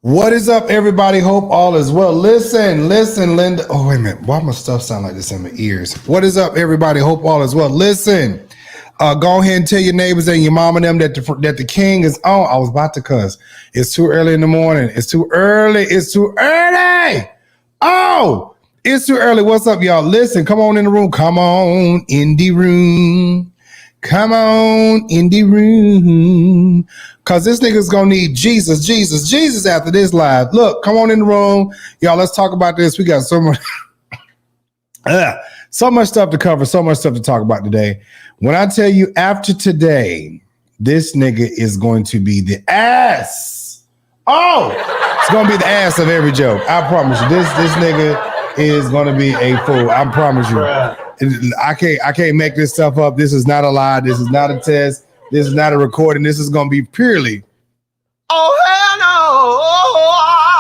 What is up, everybody? Hope all is well. Listen, Linda. Oh, wait a minute. Why my stuff sound like this in my ears? What is up, everybody? Hope all is well. Listen, go ahead and tell your neighbors and your mom and them that the king is on. I was about to cuss. It's too early in the morning. It's too early. It's too early. Oh, it's too early. What's up, y'all? Listen, come on in the room. Come on in the room. Come on in the room. Because this nigga's going to need Jesus after this live. Look, come on in the room. Y'all, let's talk about this. We got so much, so much stuff to cover, so much stuff to talk about today. When I tell you after today, this nigga is going to be the ass. Oh, it's going to be the ass of every joke. I promise you. This nigga is going to be a fool. I promise you. I can't make this stuff up. This is not a lie. This is not a test. This is not a recording. This is going to be purely. Oh, hell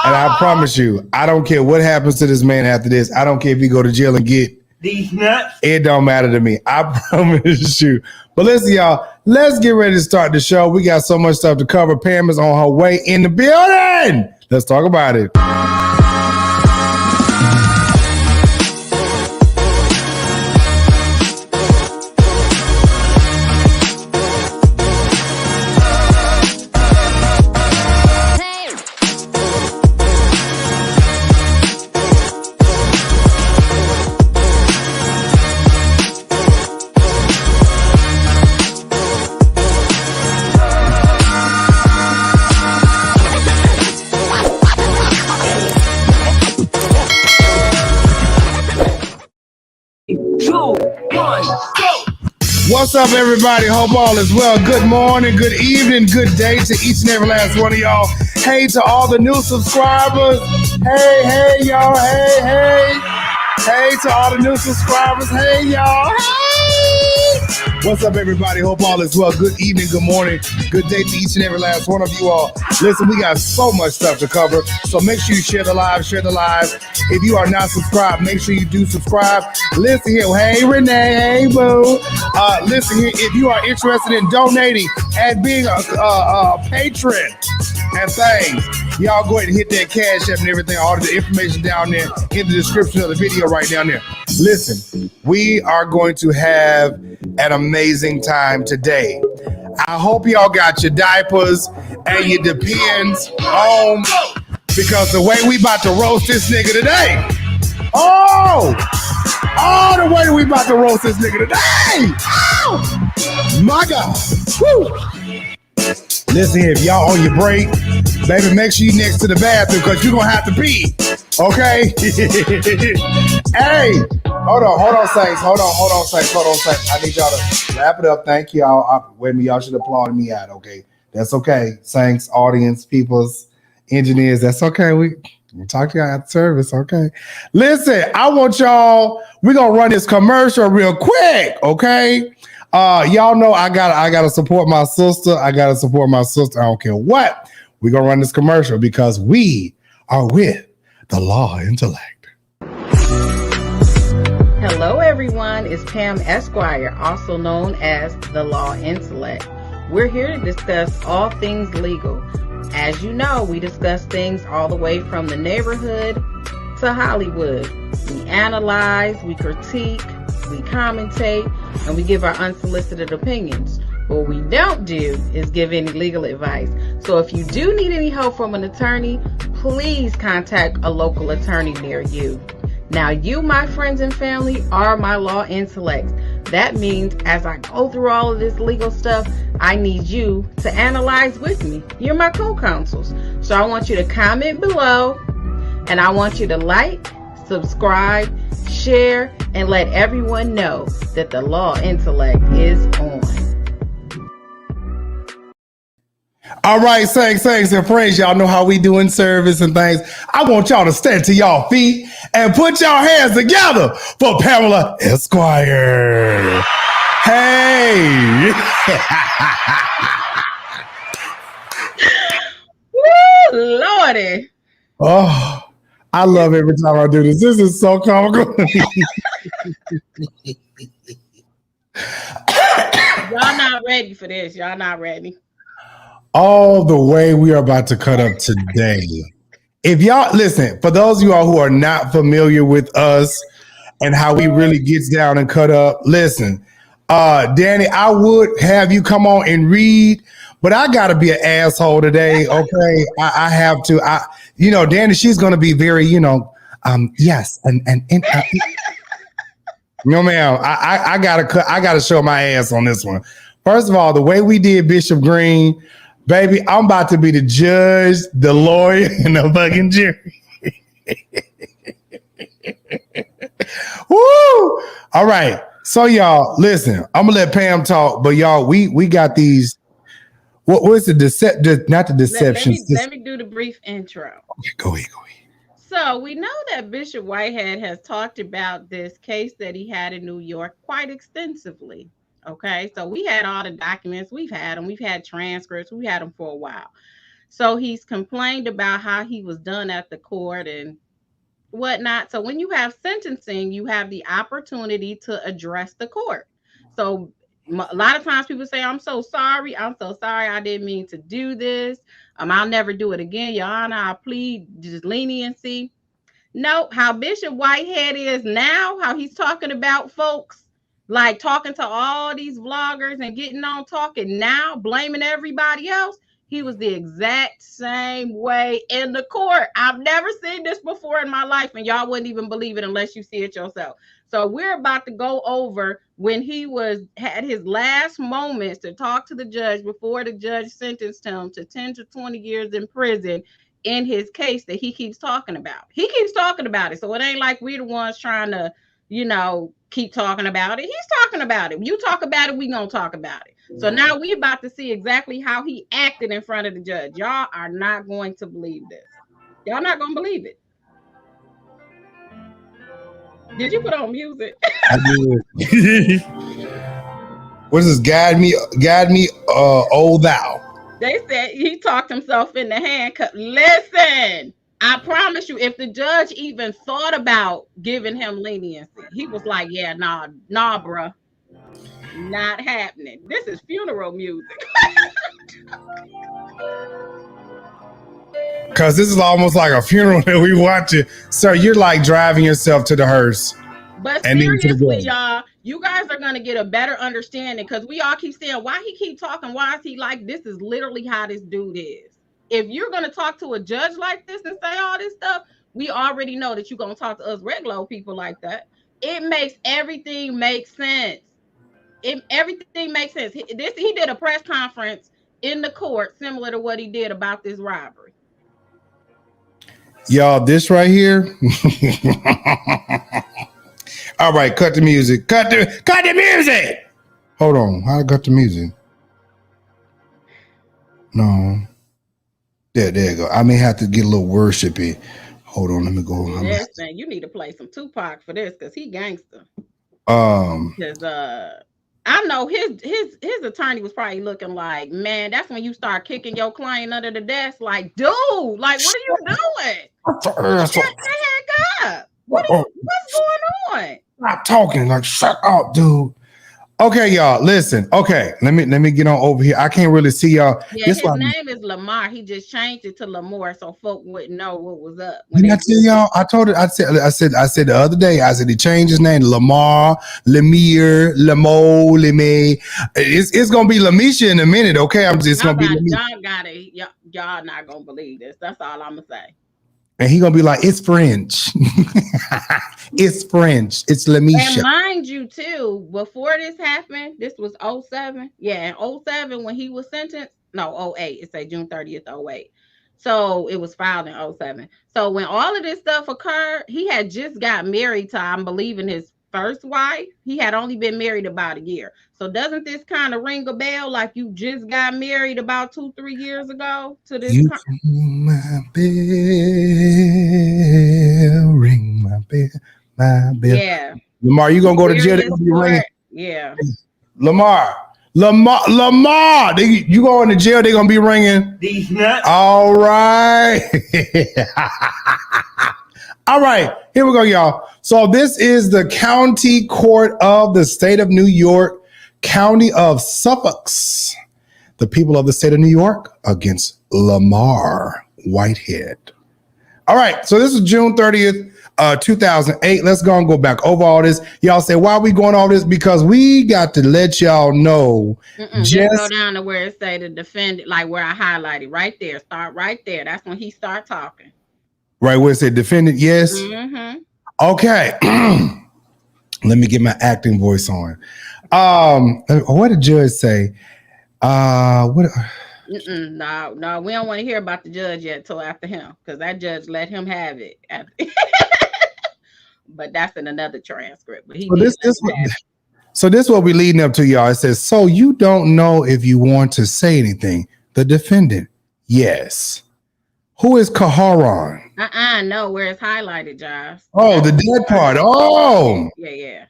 no. And I promise you, I don't care what happens to this man after this. I don't care if he go to jail and get these nuts. It don't matter to me. I promise you. But listen, y'all, let's get ready to start the show. We got so much stuff to cover. Pam is on her way in the building. Let's talk about it. What's up, everybody? Hope all is well. Good morning, good evening, good day to each and every last one of y'all. Hey, to all the new subscribers. Hey, y'all. Hey, to all the new subscribers. Hey, y'all. Hey. What's up, everybody? Hope all is well. Good evening, good morning, good day to each and every last one of you all. Listen, we got so much stuff to cover, so make sure you share the live. If you are not subscribed, make sure you do subscribe. Listen here. Hey, Renee. Hey, boo. Listen here. If you are interested in donating and being a patron and things, y'all go ahead and hit that Cash App and everything. All the information down there in the description of the video right down there. Listen, we are going to have an amazing time today. I hope y'all got your diapers and your Depends on, because the way we about to roast this nigga today. The way we about to roast this nigga today. Oh, my God. Woo. Listen here, if y'all on your break, baby, make sure you next to the bathroom because you're going to have to pee. Okay? Hey, hold on, Saints. Hold on, Saints. I need y'all to wrap it up. Thank y'all. Wait a minute, y'all should applaud me out, okay? That's okay. Saints, audience, peoples, engineers, that's okay. We'll talk to y'all after service, okay? Listen, I want y'all, we're going to run this commercial real quick, okay? Y'all know I gotta support my sister. I don't care what. We're gonna run this commercial because we are with the Law Intellect. Hello, everyone. It's Pam Esquire, also known as the Law Intellect. We're here to discuss all things legal. As you know, we discuss things all the way from the neighborhood to Hollywood. We analyze, we critique, we commentate, and we give our unsolicited opinions. What we don't do is give any legal advice. So if you do need any help from an attorney, please contact a local attorney near you. Now, you, my friends and family, are my law intellects. That means as I go through all of this legal stuff, I need you to analyze with me. You're my co-counsels. So I want you to comment below, and I want you to like, subscribe, share, and let everyone know that the Law Intellect is on. All right, thanks and friends. Y'all know how we doing service and things. I want y'all to stand to y'all feet and put y'all hands together for Pamela Esquire. Hey. Woo, Lordy. Oh, I love every time I do this. This is so comical. Y'all not ready for this. Y'all not ready. All the way we are about to cut up today. If y'all listen, for those of you all who are not familiar with us and how we really gets down and cut up, listen, Danny, I would have you come on and read, but I gotta be an asshole today. Okay, I have to. Danny, she's gonna be very, yes, and no, ma'am. I gotta show my ass on this one. First of all, the way we did Bishop Green, baby, I'm about to be the judge, the lawyer, and the fucking jury. Woo! All right. So y'all, listen, I'm gonna let Pam talk, but y'all, we got these. What's the not the deception? Let me do the brief intro. Okay, go ahead. So we know that Bishop Whitehead has talked about this case that he had in New York quite extensively. Okay, so we had all the documents, we've had transcripts, we had them for a while. So he's complained about how he was done at the court and whatnot. So when you have sentencing, you have the opportunity to address the court. So a lot of times people say, I'm so sorry, I didn't mean to do this. I'll never do it again, Your Honor. I plead just leniency. No, how Bishop Whitehead is now, how he's talking about folks, like talking to all these vloggers and getting on talking now, blaming everybody else. He was the exact same way in the court. I've never seen this before in my life, and y'all wouldn't even believe it unless you see it yourself. So we're about to go over when he had his last moments to talk to the judge before the judge sentenced him to 10 to 20 years in prison in his case that he keeps talking about. He keeps talking about it. So it ain't like we're the ones trying to, keep talking about it. He's talking about it. You talk about it, we gonna talk about it. So now we about to see exactly how he acted in front of the judge. Y'all are not going to believe this. Y'all not gonna believe it. Did you put on music? I did. What is this? Guide me, oh thou. They said he talked himself in the handcuff. Listen, I promise you, if the judge even thought about giving him leniency, he was like, yeah, nah, bruh. Not happening. This is funeral music. Because this is almost like a funeral that we watching. Sir, you're like driving yourself to the hearse. But seriously, y'all, you guys are going to get a better understanding because we all keep saying, why he keep talking? Why is he like, this is literally how this dude is. If you're going to talk to a judge like this and say all this stuff, we already know that you're going to talk to us regular people like that. It makes everything make sense. Everything makes sense. He did a press conference in the court similar to what he did about this robbery. Y'all, this right here. All right, cut the music. Cut the music. Hold on. How I cut the music? No. There you go. I may have to get a little worshipy. Hold on, let me go. Listen, you need to play some Tupac for this because he gangster. Because I know his attorney was probably looking like, man, that's when you start kicking your client under the desk. Like, dude, like, what are you doing? Get the heck up. What's going on? Stop talking. Like, shut up, dude. Okay, y'all, listen. Okay, let me get on over here. I can't really see y'all. Yeah, his name is Lamar. He just changed it to Lamor so folk wouldn't know what was up. Didn't I tell y'all? I told it. I said the other day. I said he changed his name, Lamar, Lemire, Lemo, Leme. It's gonna be Lamisha in a minute. Okay, it's gonna be. Y'all got it. Y'all not gonna believe this. That's all I'm gonna say. And he gonna be like, it's French. It's French. It's Lamisha. And mind you, too, before this happened, this was 07. Yeah, in 07 when he was sentenced. No, 08. It say June 30th, 08. So it was filed in 07. So when all of this stuff occurred, he had just got married to, I'm believing, his first wife. He had only been married about a year. So doesn't this kind of ring a bell like you just got married about 2-3 years ago to this? You ring my bell, ring my bell, my bell. Yeah. Lamar, you gonna go to jail? They're gonna be ringing. Yeah. Lamar. You go into jail, they're gonna be ringing these nuts. All right. All right, here we go, y'all. So this is the county court of the state of New York, county of Suffolk. the people of the state of New York against Lamar Whitehead. All right, so this is June 30th, 2008. Let's go and go back over all this. Y'all say, why are we going all this? Because we got to let y'all know. Just go down to where it say the defendant, like where I highlighted right there. Start right there. That's when he start talking. Right where it said defendant, yes. Mm-hmm. Okay. Let me get my acting voice on. What did the judge say? No, we don't want to hear about the judge yet till after him, because that judge let him have it. But that's in another transcript. But so this is what we're leading up to, y'all. It says, so you don't know if you want to say anything. The defendant, yes. Who is Kaharon? No, where it's highlighted, Jives. Oh, the dead part. Oh. Yeah.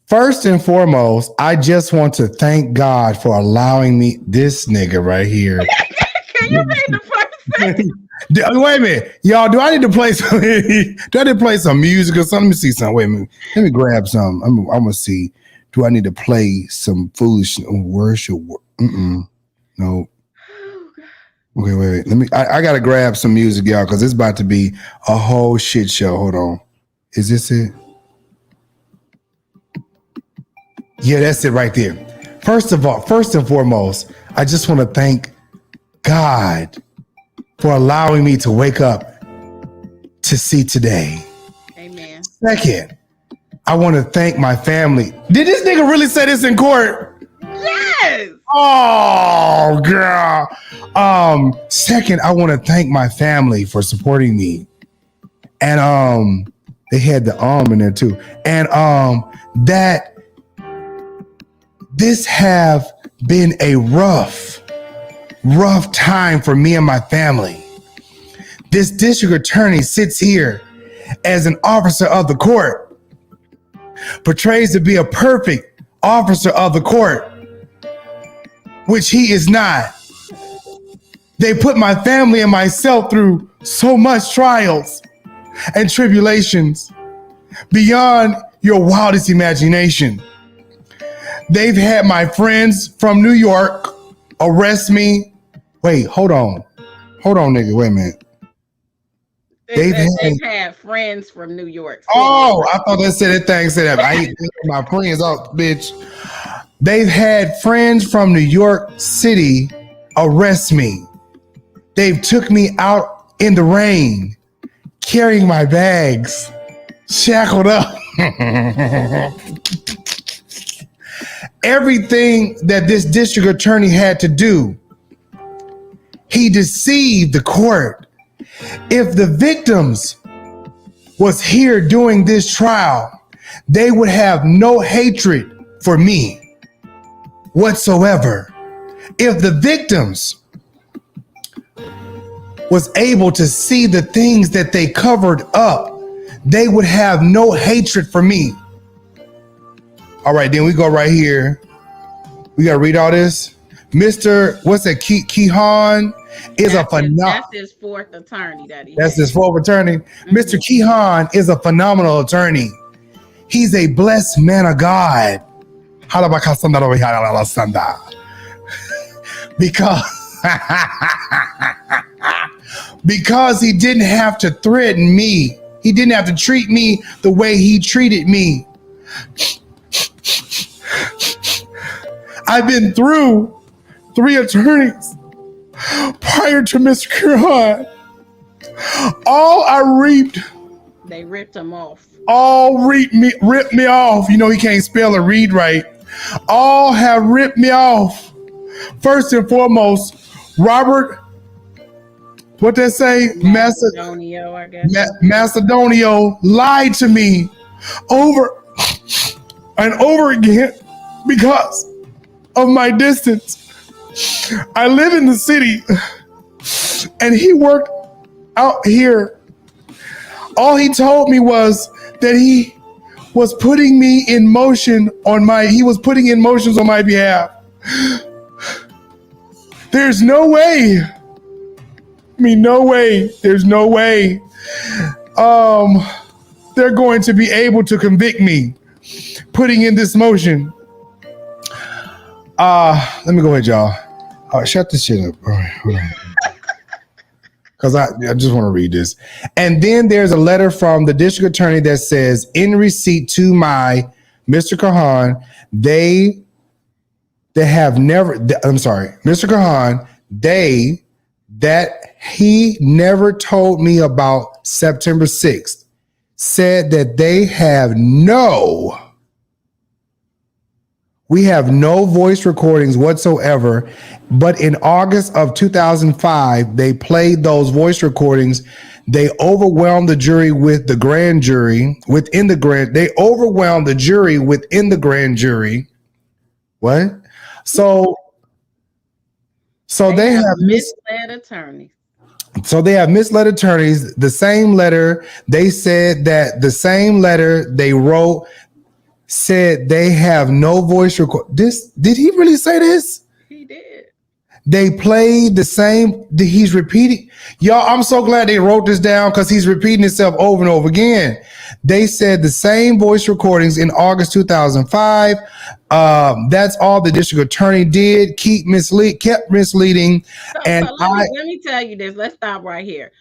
First and foremost, I just want to thank God for allowing me, this nigga right here. Can you read the first thing? Wait a minute, y'all. Do I need to play some? Do I need to play some music or something? Let me see something. Wait a minute. Let me grab some. I'm gonna see. Do I need to play some foolish worship? No. Okay, wait. Let me. I gotta grab some music, y'all, because it's about to be a whole shit show. Hold on. Is this it? Yeah, that's it right there. First and foremost, I just want to thank God for allowing me to wake up to see today. Amen. Second, I want to thank my family. Did this nigga really say this in court? Yes. Oh, girl. Second, I want to thank my family for supporting me. And they had the in there too. And that this have been a rough time for me and my family. This district attorney sits here as an officer of the court, portrays to be a perfect officer of the court, which he is not. They put my family and myself through so much trials and tribulations beyond your wildest imagination. They've had my friends from New York arrest me. Wait, hold on, nigga. Wait a minute. They've had friends from New York City. Oh, I thought they said that thing said that. I ain't my friends up, bitch. They've had friends from New York City arrest me. They've took me out in the rain, carrying my bags, shackled up. Everything that this district attorney had to do, he deceived the court. If the victims was here during this trial, they would have no hatred for me whatsoever. If the victims was able to see the things that they covered up, they would have no hatred for me. All right, then we go right here. We got to read all this. Mr. What's that? Kehan is a phenomenal. That's his fourth attorney That's his fourth attorney. Mm-hmm. Mr. Kehan is a phenomenal attorney. He's a blessed man of God. Because he didn't have to threaten me. He didn't have to treat me the way he treated me. I've been through 3 attorneys prior to Mr. Kehan. All I reaped. They ripped him off. All ripped me off. You know, he can't spell or read right. All have ripped me off. First and foremost, Robert, what they say? Macedonio, I guess. Macedonio lied to me over and over again because of my distance. I live in the city and he worked out here. All he told me was that he was putting me in motion on my behalf. There's no way. There's no way they're going to be able to convict me putting in this motion. Let me go ahead, y'all. Oh, shut this shit up. All right, hold on. Because I just want to read this. And then there's a letter from the district attorney that says, in receipt to my Mr. Kahan, they have never, I'm sorry, Mr. Kahan, that he never told me about September 6th, said that we have no voice recordings whatsoever. But in August of 2005, they played those voice recordings. They overwhelmed the jury with the grand jury they overwhelmed the jury within the grand jury. What? So they have misled attorneys. So they have misled attorneys. The same letter, they said that the same letter they wrote said they have no voice record. Did he really say this? He did. They played the same. He's repeating. Y'all, I'm so glad they wrote this down because he's repeating himself over and over again. They said the same voice recordings in August 2005. That's all the district attorney did. Kept misleading. So let me tell you this. Let's stop right here.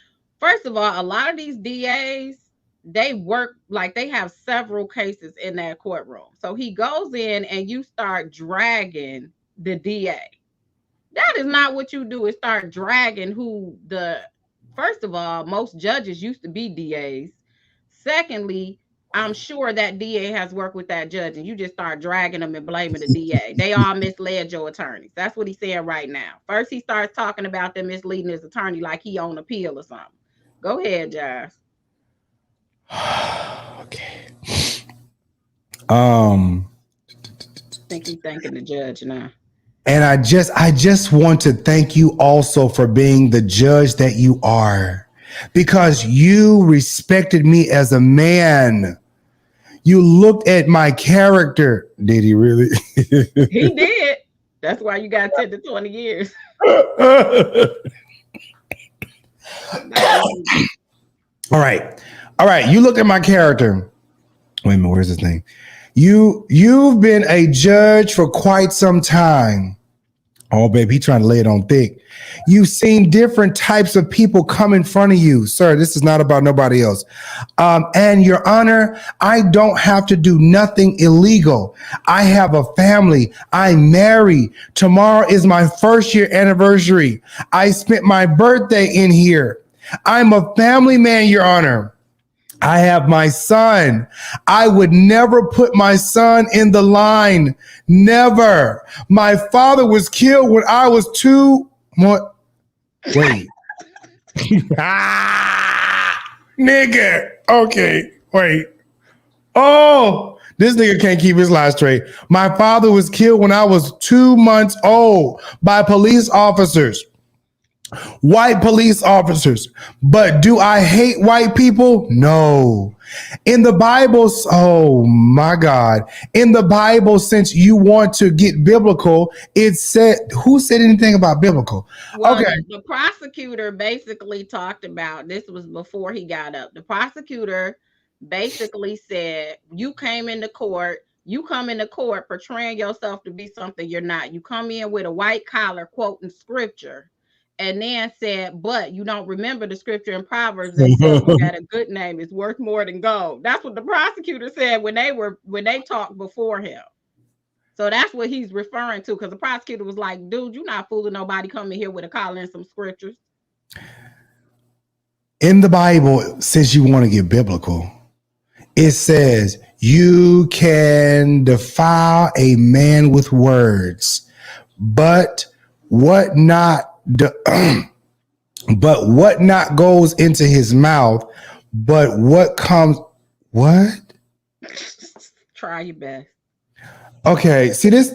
First of all, a lot of these DAs, they work like they have several cases in that courtroom. So he goes in and you start dragging the DA. That is not what you do, is start dragging first of all, most judges used to be DAs. Secondly, I'm sure that DA has worked with that judge and you just start dragging them and blaming the DA. They all misled your attorneys. That's what he's saying right now. First, he starts talking about them misleading his attorney like he on appeal or something. Go ahead, Jives. Okay. I think he's thanking the judge now. And I just want to thank you also for being the judge that you are, because you respected me as a man. You looked at my character. Did he really? He did. That's why you got 10 to 20 years. All right. You looked at my character. Wait a minute. Where's this thing? You've been a judge for quite some time. Oh, baby, he trying to lay it on thick. You've seen different types of people come in front of you. Sir, this is not about nobody else. And Your Honor, I don't have to do nothing illegal. I have a family. I'm married. Tomorrow is my 1st year anniversary. I spent my birthday in here. I'm a family man, Your Honor. I have my son. I would never put my son in the line. Never. My father was killed when I was 2. What? Wait. Nigga. Okay. Wait. Oh, this nigga can't keep his lies straight. My father was killed when I was 2 months old by police officers. White police officers. But do I hate white people? No. In the Bible, oh my God. In the Bible, since you want to get biblical, it said, who said anything about biblical? Well, okay. The prosecutor basically talked about, this was before he got up. The prosecutor basically said, you come into court portraying yourself to be something you're not. You come in with a white collar quoting scripture. And then said, but you don't remember the scripture in Proverbs that said that a good name is worth more than gold. That's what the prosecutor said when they talked before him. So that's what he's referring to, because the prosecutor was like, dude, you're not fooling nobody coming here with a collar and some scriptures. In the Bible, since you want to get biblical, it says you can defile a man with words, but what not goes into his mouth, but what comes, what? Try your best. Okay, see this?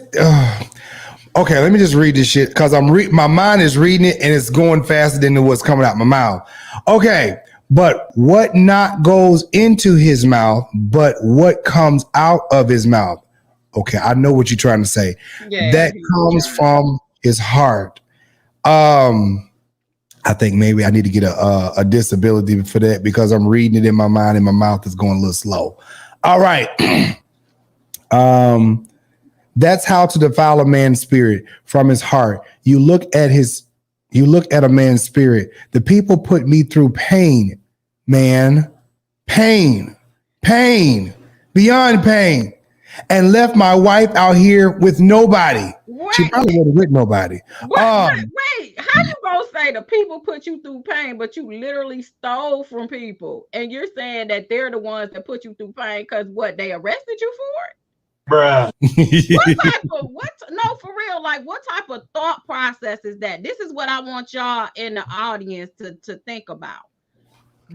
Okay, let me just read this shit, because my mind is reading it and it's going faster than what's coming out my mouth. Okay, but what not goes into his mouth, but what comes out of his mouth. Okay, I know what you're trying to say. Yeah, that comes from his heart. I think maybe I need to get a disability for that, because I'm reading it in my mind and my mouth is going a little slow. All right. That's how to defile a man's spirit from his heart. You look at a man's spirit. The people put me through pain, man. Pain, beyond pain, and left my wife out here with nobody. Wait, she probably wasn't with nobody. wait, how you gonna say the people put you through pain, but you literally stole from people, and you're saying that they're the ones that put you through pain because what, they arrested you for it? Bruh. No, for real, like what type of thought process is that? This is what I want y'all in the audience to think about.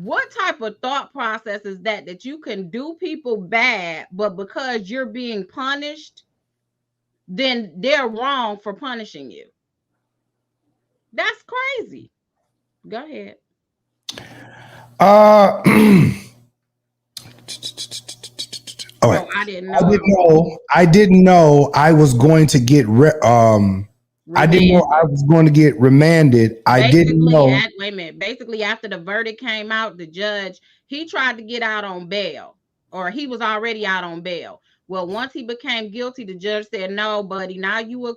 What type of thought process is that you can do people bad, but because you're being punished, then they're wrong for punishing you? That's crazy. Go ahead. Oh, no, I didn't know I was going to get I didn't know I was going to get remanded. I didn't know. Wait a minute. Basically, after the verdict came out, the judge, he tried to get out on bail, or he was already out on bail. Well, once he became guilty, the judge said, "No, buddy, now you a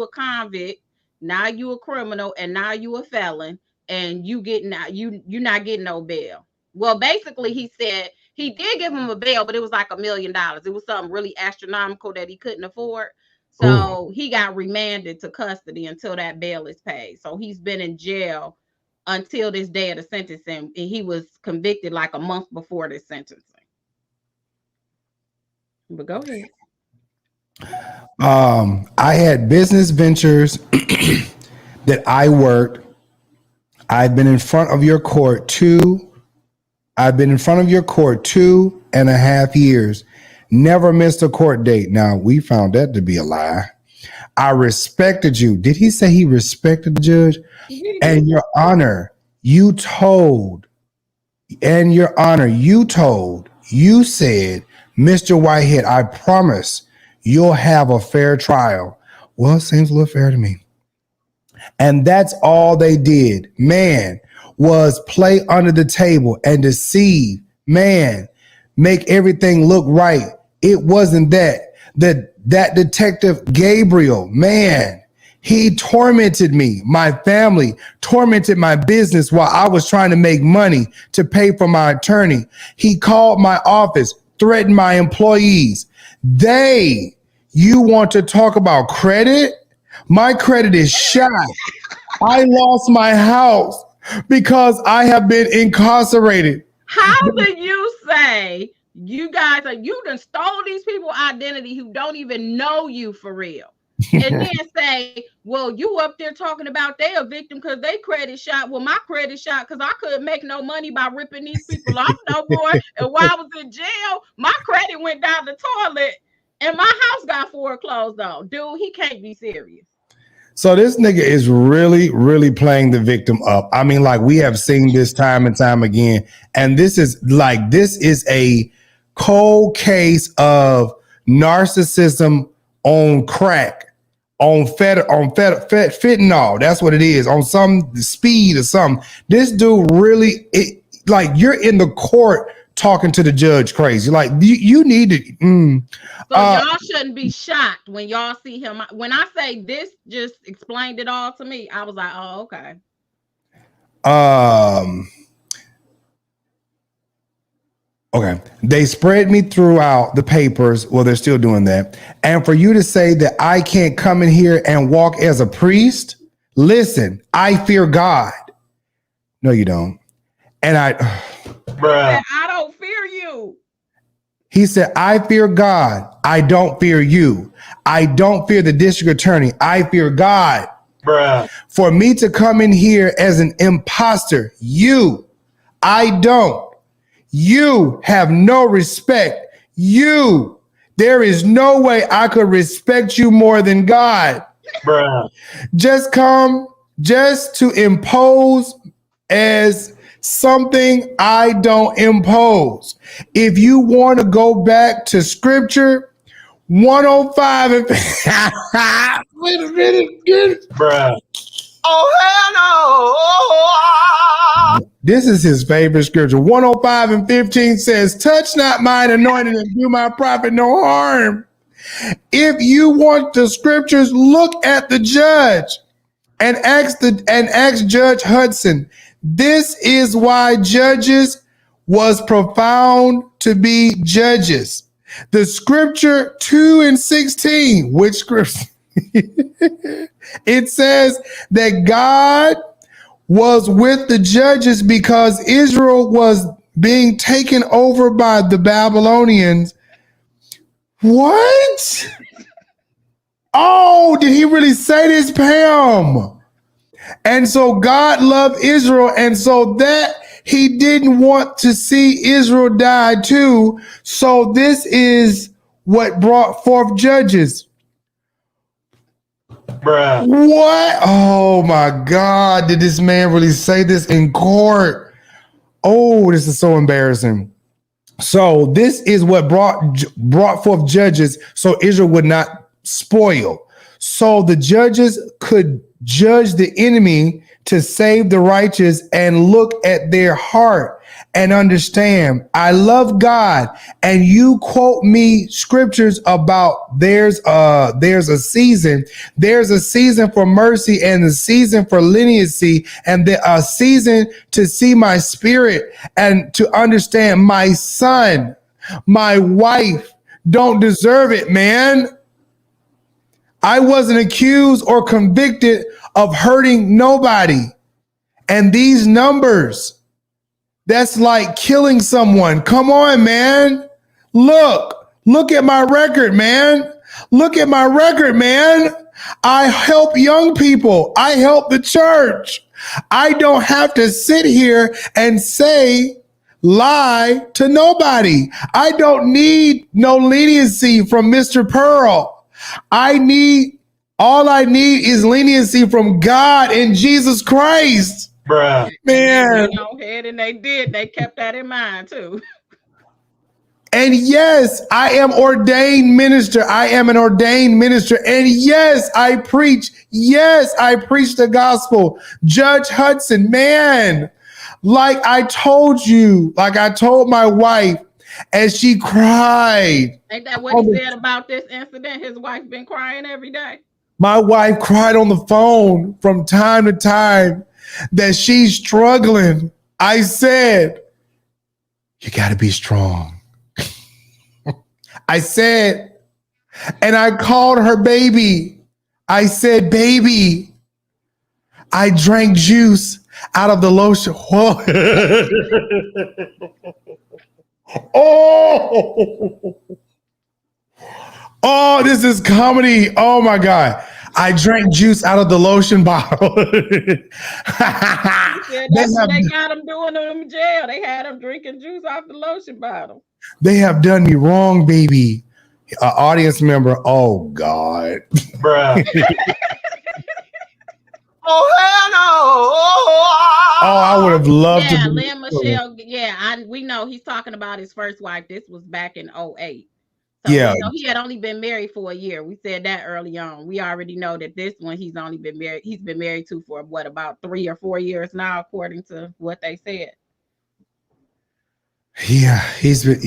convict, now you a criminal, and now you a felon, and you're not getting no bail." Well, basically, he said he did give him a bail, but it was like $1 million. It was something really astronomical that he couldn't afford. So he got remanded to custody until that bail is paid. So he's been in jail until this day of the sentencing. And he was convicted like a month before this sentencing. But go ahead. I had business ventures that I worked. I've been in front of your court 2.5 years. Never missed a court date. Now, we found that to be a lie. I respected you. Did he say he respected the judge? And your honor, you said, Mr. Whitehead, I promise you'll have a fair trial. Well, it seems a little fair to me. And that's all they did, man, was play under the table and deceive, man, make everything look right. It wasn't that. That detective Gabriel, man, he tormented me, my family, tormented my business while I was trying to make money to pay for my attorney. He called my office, threatened my employees. You want to talk about credit? My credit is shot. I lost my house because I have been incarcerated. How do you say you done stole these people's identity who don't even know you for real? And then say, well, you up there talking about they a victim because they credit shot. Well, my credit shot because I couldn't make no money by ripping these people off no more. And while I was in jail, my credit went down the toilet and my house got foreclosed on. Dude, he can't be serious. So this nigga is really, really playing the victim up. I mean, like, we have seen this time and time again. And this is a cold case of narcissism on crack, on fentanyl. That's what it is, on some speed or something. This dude really, you're in the court talking to the judge crazy. Like, you need to. So y'all shouldn't be shocked when y'all see him. When I say this just explained it all to me, I was like, oh, okay. Okay. They spread me throughout the papers. Well, they're still doing that. And for you to say that I can't come in here and walk as a priest, listen, I fear God. No, you don't. And I don't fear you. He said, I fear God. I don't fear you. I don't fear the district attorney. I fear God. Bruh. For me to come in here as an imposter, I don't. You have no respect. There is no way I could respect you more than God. Bruh. Just come to impose as something I don't impose. If you want to go back to scripture, 105 and wait a minute. Bruh. Oh, hell no. This is his favorite scripture. 105 and 15 says, touch not mine anointed and do my prophet no harm. If you want the scriptures, look at the judge and ask Judge Hudson. This is why Judges was profound to be judges. The scripture 2:16, which scripture? It says that God was with the judges because Israel was being taken over by the Babylonians. What? Oh, did he really say this, Pam? And so God loved Israel, and so that he didn't want to see Israel die too. So this is what brought forth judges. Bruh. What? Oh my God. Did this man really say this in court? Oh, this is so embarrassing. So this is what brought forth judges, so Israel would not spoil. So the judges could judge the enemy to save the righteous and look at their heart and understand. I love God, and you quote me scriptures about there's a season for mercy and a season for leniency, and a season to see my spirit and to understand my son, my wife don't deserve it, man. I wasn't accused or convicted of hurting nobody. And these numbers, that's like killing someone. Come on, man. Look at my record, man. Look at my record, man. I help young people. I help the church. I don't have to sit here and lie to nobody. I don't need no leniency from Mr. Pearl. All I need is leniency from God and Jesus Christ. Bruh. Man. They went ahead and they kept that in mind too. And yes, I am ordained minister. I am an ordained minister. And yes, I preach. Yes, I preach the gospel. Judge Hudson, man, like I told my wife, as she cried. Ain't that what he said about this incident? His wife been crying every day. My wife cried on the phone from time to time that she's struggling. I said, you got to be strong. I said, and I called her baby. I said, baby, I drank juice out of the lotion. Whoa. Oh, this is comedy. Oh my God. I drank juice out of the lotion bottle. That's what they got them doing in jail. They had them drinking juice out the lotion bottle. They have done me wrong, baby. Audience member. Oh God. Bruh. Oh, hell no. Oh, I would have loved to. Lynn Michelle. We know he's talking about his first wife. This was back in 2008. So yeah. He had only been married for a year. We said that early on. We already know that this one he's only been married. He's been married to for about 3 or 4 years now, according to what they said. Yeah, he's been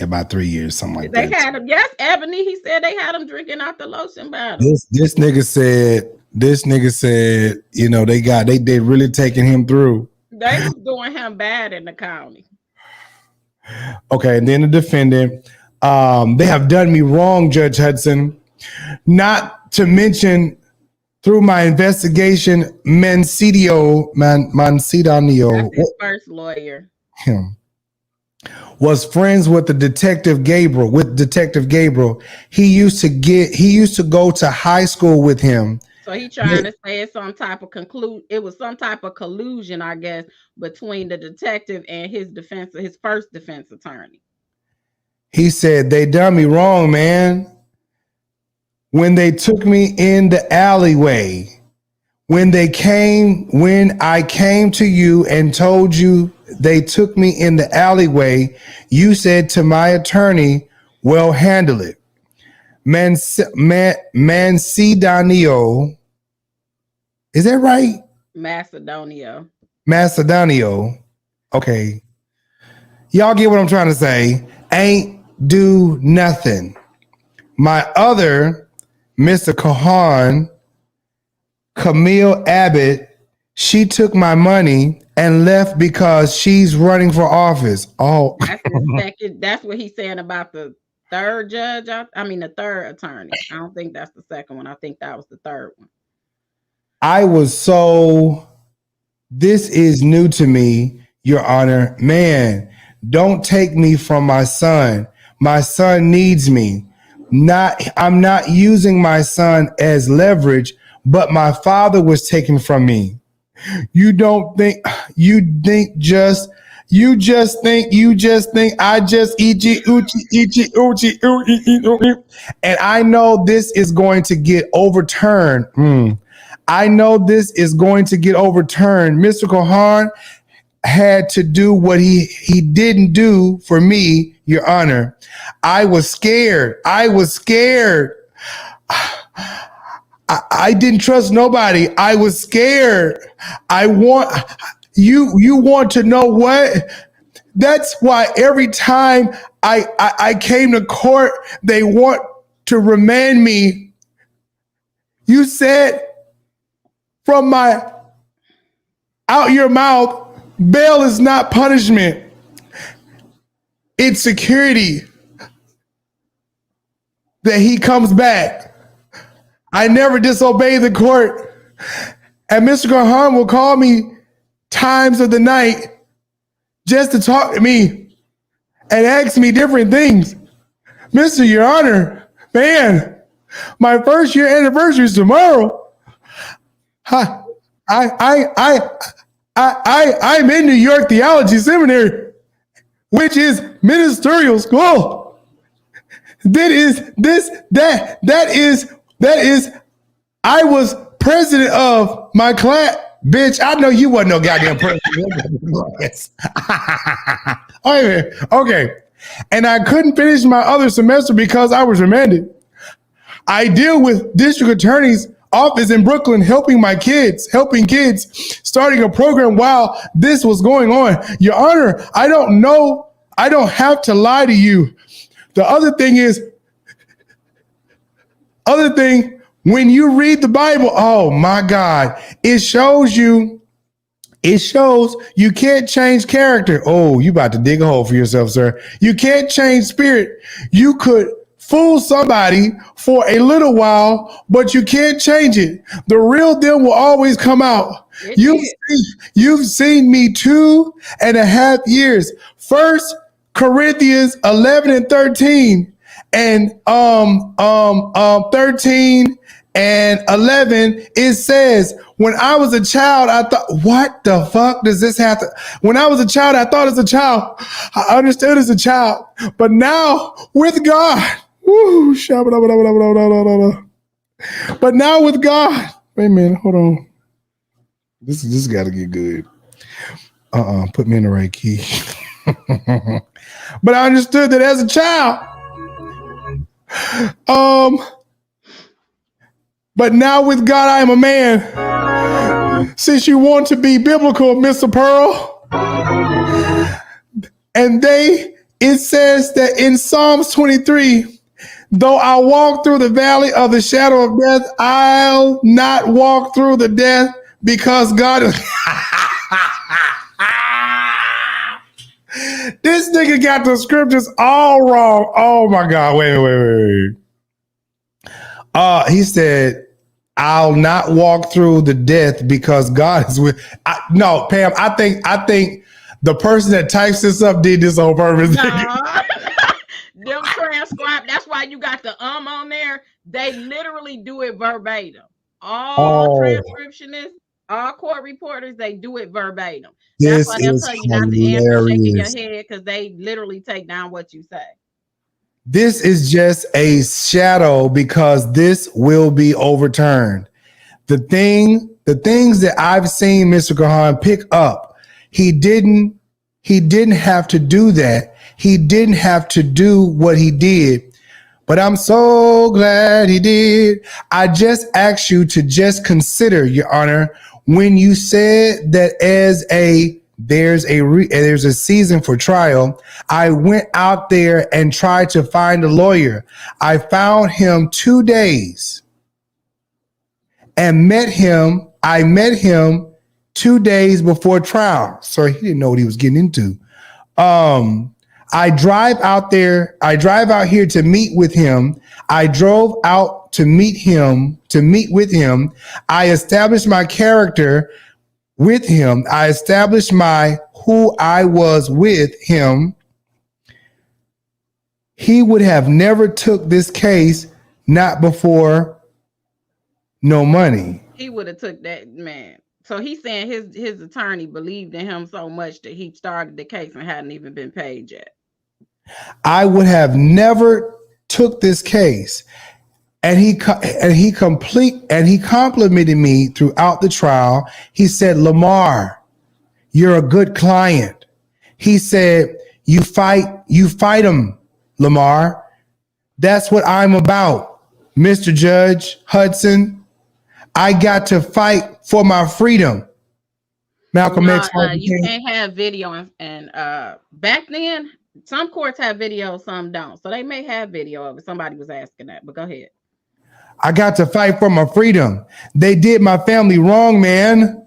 about 3 years, something like that. They had him. Yes, Ebony. He said they had him drinking out the lotion bottle. This nigga said, you know, they really taking him through. They was doing him bad in the county. Okay, and then the defendant. They have done me wrong, Judge Hudson. Not to mention, through my investigation, Mansidonio, that's his first lawyer, him, was friends with Detective Gabriel. He used to go to high school with him. So he trying to say it's some type of it was some type of collusion, I guess, between the detective and his first defense attorney. He said, they done me wrong, man. When they took me in the alleyway, when I came to you and told you they took me in the alleyway, you said to my attorney, well, handle it. Mansidonio. Is that right? Macedonio. Okay. Y'all get what I'm trying to say. Ain't do nothing. My other, Mr. Kahan, Camille Abbott, she took my money and left because she's running for office. Oh, That's his second. That's what he's saying about the third judge. I mean, the third attorney. I don't think that's the second one. I think that was the third one. I was so, this is new to me, Your Honor. Man, don't take me from my son. My son needs me. I'm not using my son as leverage, but my father was taken from me. You think I just oochie, and I know this is going to get overturned. I know this is going to get overturned. Mr. Kahan had to do what he didn't do for me, Your Honor. I was scared. I didn't trust nobody. I was scared. You want to know what? That's why every time I came to court, they want to remand me. You said from my out your mouth, bail is not punishment. It's security that he comes back. I never disobey the court. And Mr. Kahan will call me times of the night just to talk to me and ask me different things. Mr. Your Honor, man, my first year anniversary is tomorrow. I'm in New York Theology Seminary, which is ministerial school. That is, I was president of my class. Bitch, I know you wasn't no goddamn president. Okay. And I couldn't finish my other semester because I was remanded. I deal with district attorney's office in Brooklyn helping kids, starting a program while this was going on. Your Honor, I don't know. I don't have to lie to you. The other thing, when you read the Bible, oh my God, it shows you can't change character. Oh, you about to dig a hole for yourself, sir. You can't change spirit. You could fool somebody for a little while, but you can't change it. The real deal will always come out. You've seen me 2.5 years. 1 Corinthians 11 and 13 and 13 and 11, it says, when I was a child, I thought, what the fuck does this have to? When I was a child, I thought as a child, I understood as a child, but now with God, woo, but now with God, wait a minute, hold on. This got to get good. Put me in the right key. But I understood that as a child, but now with God, I am a man. Since you want to be biblical, Mr. Pearl, and it says that in Psalms 23, though I walk through the valley of the shadow of death, I'll not walk through the death because God is. This nigga got the scriptures all wrong. Oh my God. Wait. He said, I'll not walk through the death because God is with. No, Pam, I think the person that types this up did this on purpose. Them transcribe. That's why you got the on there. They literally do it verbatim. All transcriptionists, all court reporters, they do it verbatim. That's why they'll tell you not to answer shaking your head because they literally take down what you say. This is just a shadow because this will be overturned. The things that I've seen Mr. Kahan pick up, he didn't have to do that. He didn't have to do what he did. But I'm so glad he did. I just asked you to just consider, Your Honor, when you said that as a there's a season for trial. I went out there and tried to find a lawyer. I found him 2 days and met him. I met him 2 days before trial. So he didn't know what he was getting into. I drive out here to meet with him. I drove out to meet with him. I established my character with him. I established who I was with him. He would have never took this case, not before no money. He would have took that, man. So he's saying his attorney believed in him so much that he started the case and hadn't even been paid yet. I would have never took this case. And he complimented me throughout the trial. He said, Lamar, you're a good client. He said, you fight him, Lamar. That's what I'm about, Mr. Judge Hudson. I got to fight for my freedom. Malcolm X. You can't have video, and back then, some courts have video, some don't. So they may have video of it. Somebody was asking that, but go ahead. I got to fight for my freedom. They did my family wrong, man.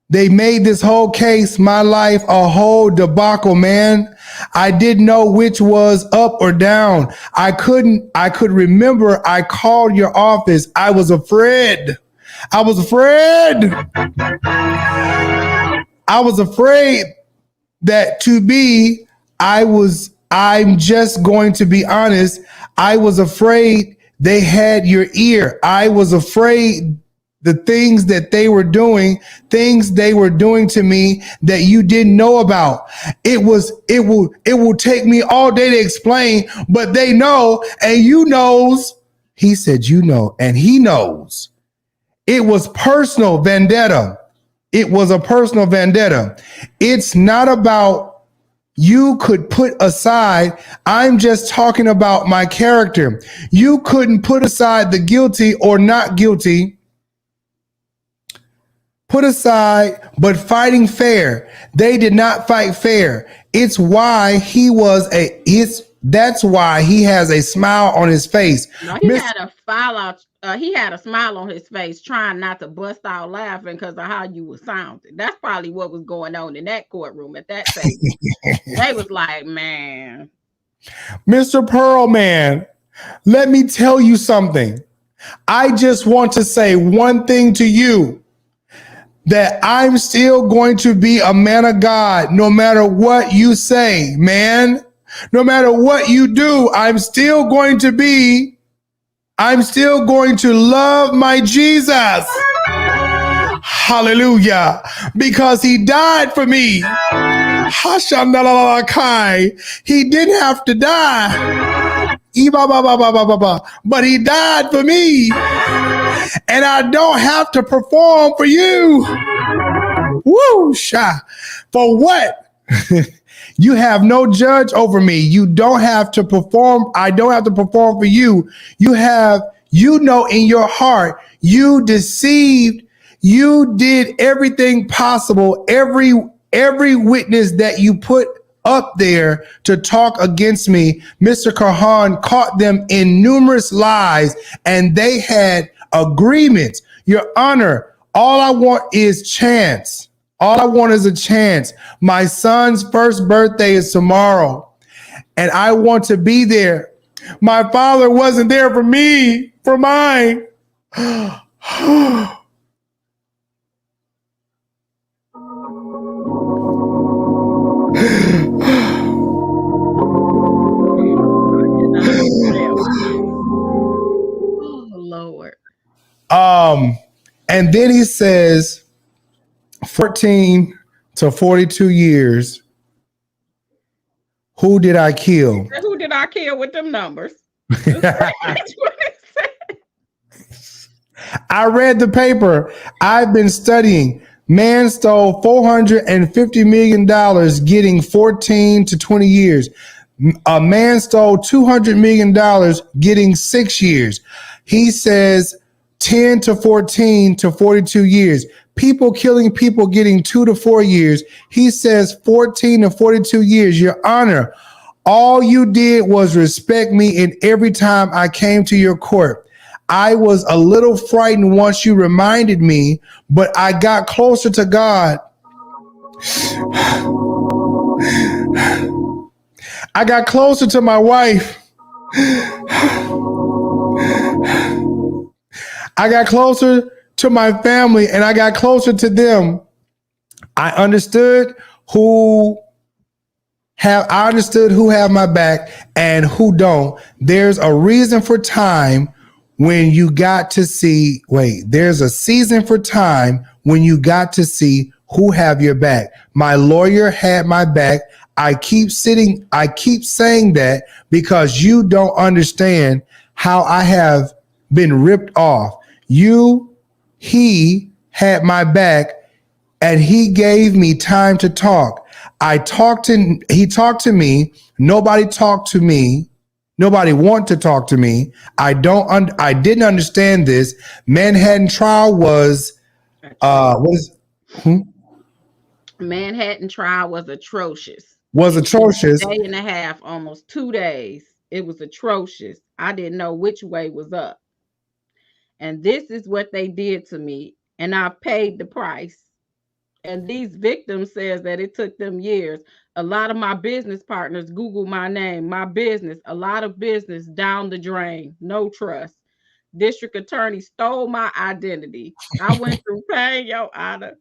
They made this whole case, my life, a whole debacle, man. I didn't know which was up or down. I could remember I called your office. I was afraid. I was afraid that I'm just going to be honest. I was afraid they had your ear. I was afraid the things they were doing to me that you didn't know about. It will take me all day to explain, but they know, and you knows. He said, you know, and he knows. It was personal vendetta. It was a personal vendetta. It's not about you could put aside. I'm just talking about my character. You couldn't put aside the guilty or not guilty. Put aside, but fighting fair. They did not fight fair. That's why he has a smile on his face. No, he had a smile on his face, trying not to bust out laughing because of how you were sounding. That's probably what was going on in that courtroom at that table. They was like, man. Mr. Pearlman, let me tell you something. I just want to say one thing to you, that I'm still going to be a man of God no matter what you say, man. No matter what you do, I'm still going to love my Jesus. Hallelujah. Because he died for me. He didn't have to die. But he died for me. And I don't have to perform for you. Woo, sha. For what? You have no judge over me. You don't have to perform. I don't have to perform for you. You know in your heart, you deceived. You did everything possible. Every witness that you put up there to talk against me, Mr. Kahan caught them in numerous lies, and they had agreements. Your Honor, all I want is chance. All I want is a chance. My son's first birthday is tomorrow, and I want to be there. My father wasn't there for me, for mine. Oh, Lord. And then he says, 14 to 42 years. Who did I kill? Who did I kill with them numbers? I read the paper. I've been studying. Man stole $450 million, getting 14 to 20 years. A man stole $200 million, getting 6 years. He says 10 to 14 to 42 years. People killing people getting 2 to 4 years. He says 14 to 42 years. Your Honor, all you did was respect me, and every time I came to your court, I was a little frightened once you reminded me, but I got closer to God. I got closer to my wife. I got closer to my family, and I got closer to them. I understood who have my back and who don't. There's a reason for time when you got to see, there's a season for time when you got to see who have your back. My lawyer had my back. I keep saying that because you don't understand how I have been ripped off. He had my back, and he gave me time to talk. He talked to me. Nobody talked to me. Nobody want to talk to me. I didn't understand this. Manhattan trial was Manhattan trial was atrocious. Was atrocious. A day and a half, almost 2 days. It was atrocious. I didn't know which way was up. And this is what they did to me, and I paid the price. And these victims says that it took them years. A lot of my business partners Google my name, my business, a lot of business down the drain, no trust. District attorney stole my identity. I went through pain, Your Honor.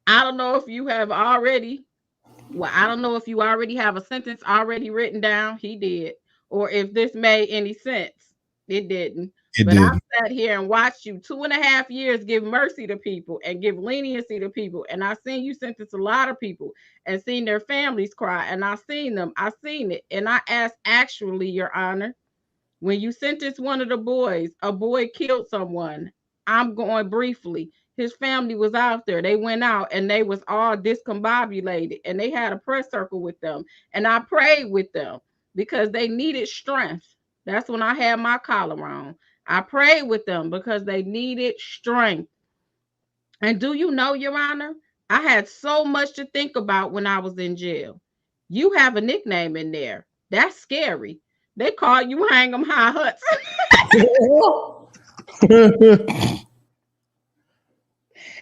I don't know if you have already, I don't know if you already have a sentence already written down. He did. Or if this made any sense. It didn't. But I sat here and watched you 2.5 years give mercy to people and give leniency to people. And I seen you sentence a lot of people and seen their families cry. And I seen them. I seen it. And I asked, actually, Your Honor, when you sentenced one of the boys, a boy killed someone. I'm going briefly. His family was out there. They went out and they was all discombobulated, and they had a prayer circle with them. And I prayed with them because they needed strength. That's when I had my collar on. I prayed with them because they needed strength. And do you know, Your Honor, I had so much to think about when I was in jail. You have a nickname in there. That's scary. They call you Hang 'em High Hudson.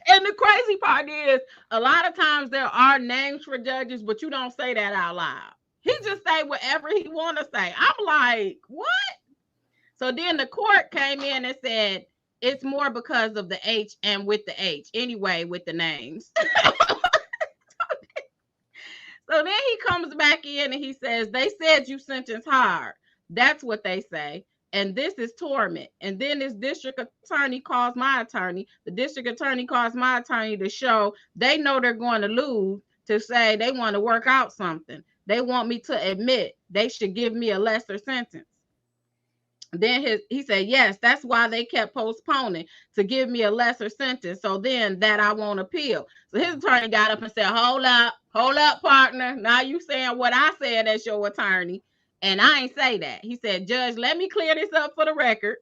And the crazy part is, a lot of times there are names for judges, but you don't say that out loud. He just say whatever he want to say. I'm like, what? So then the court came in and said, it's more because of the H and with the H. Anyway, with the names. So then he comes back in and he says, they said you sentenced hard. That's what they say. And this is torment. And then this district attorney calls my attorney. The district attorney calls my attorney to show they know they're going to lose, to say they want to work out something. They want me to admit they should give me a lesser sentence. Then he said, yes, that's why they kept postponing, to give me a lesser sentence. So then that I won't appeal. So his attorney got up and said, hold up, partner. Now you saying what I said as your attorney. And I ain't say that. He said, Judge, let me clear this up for the record.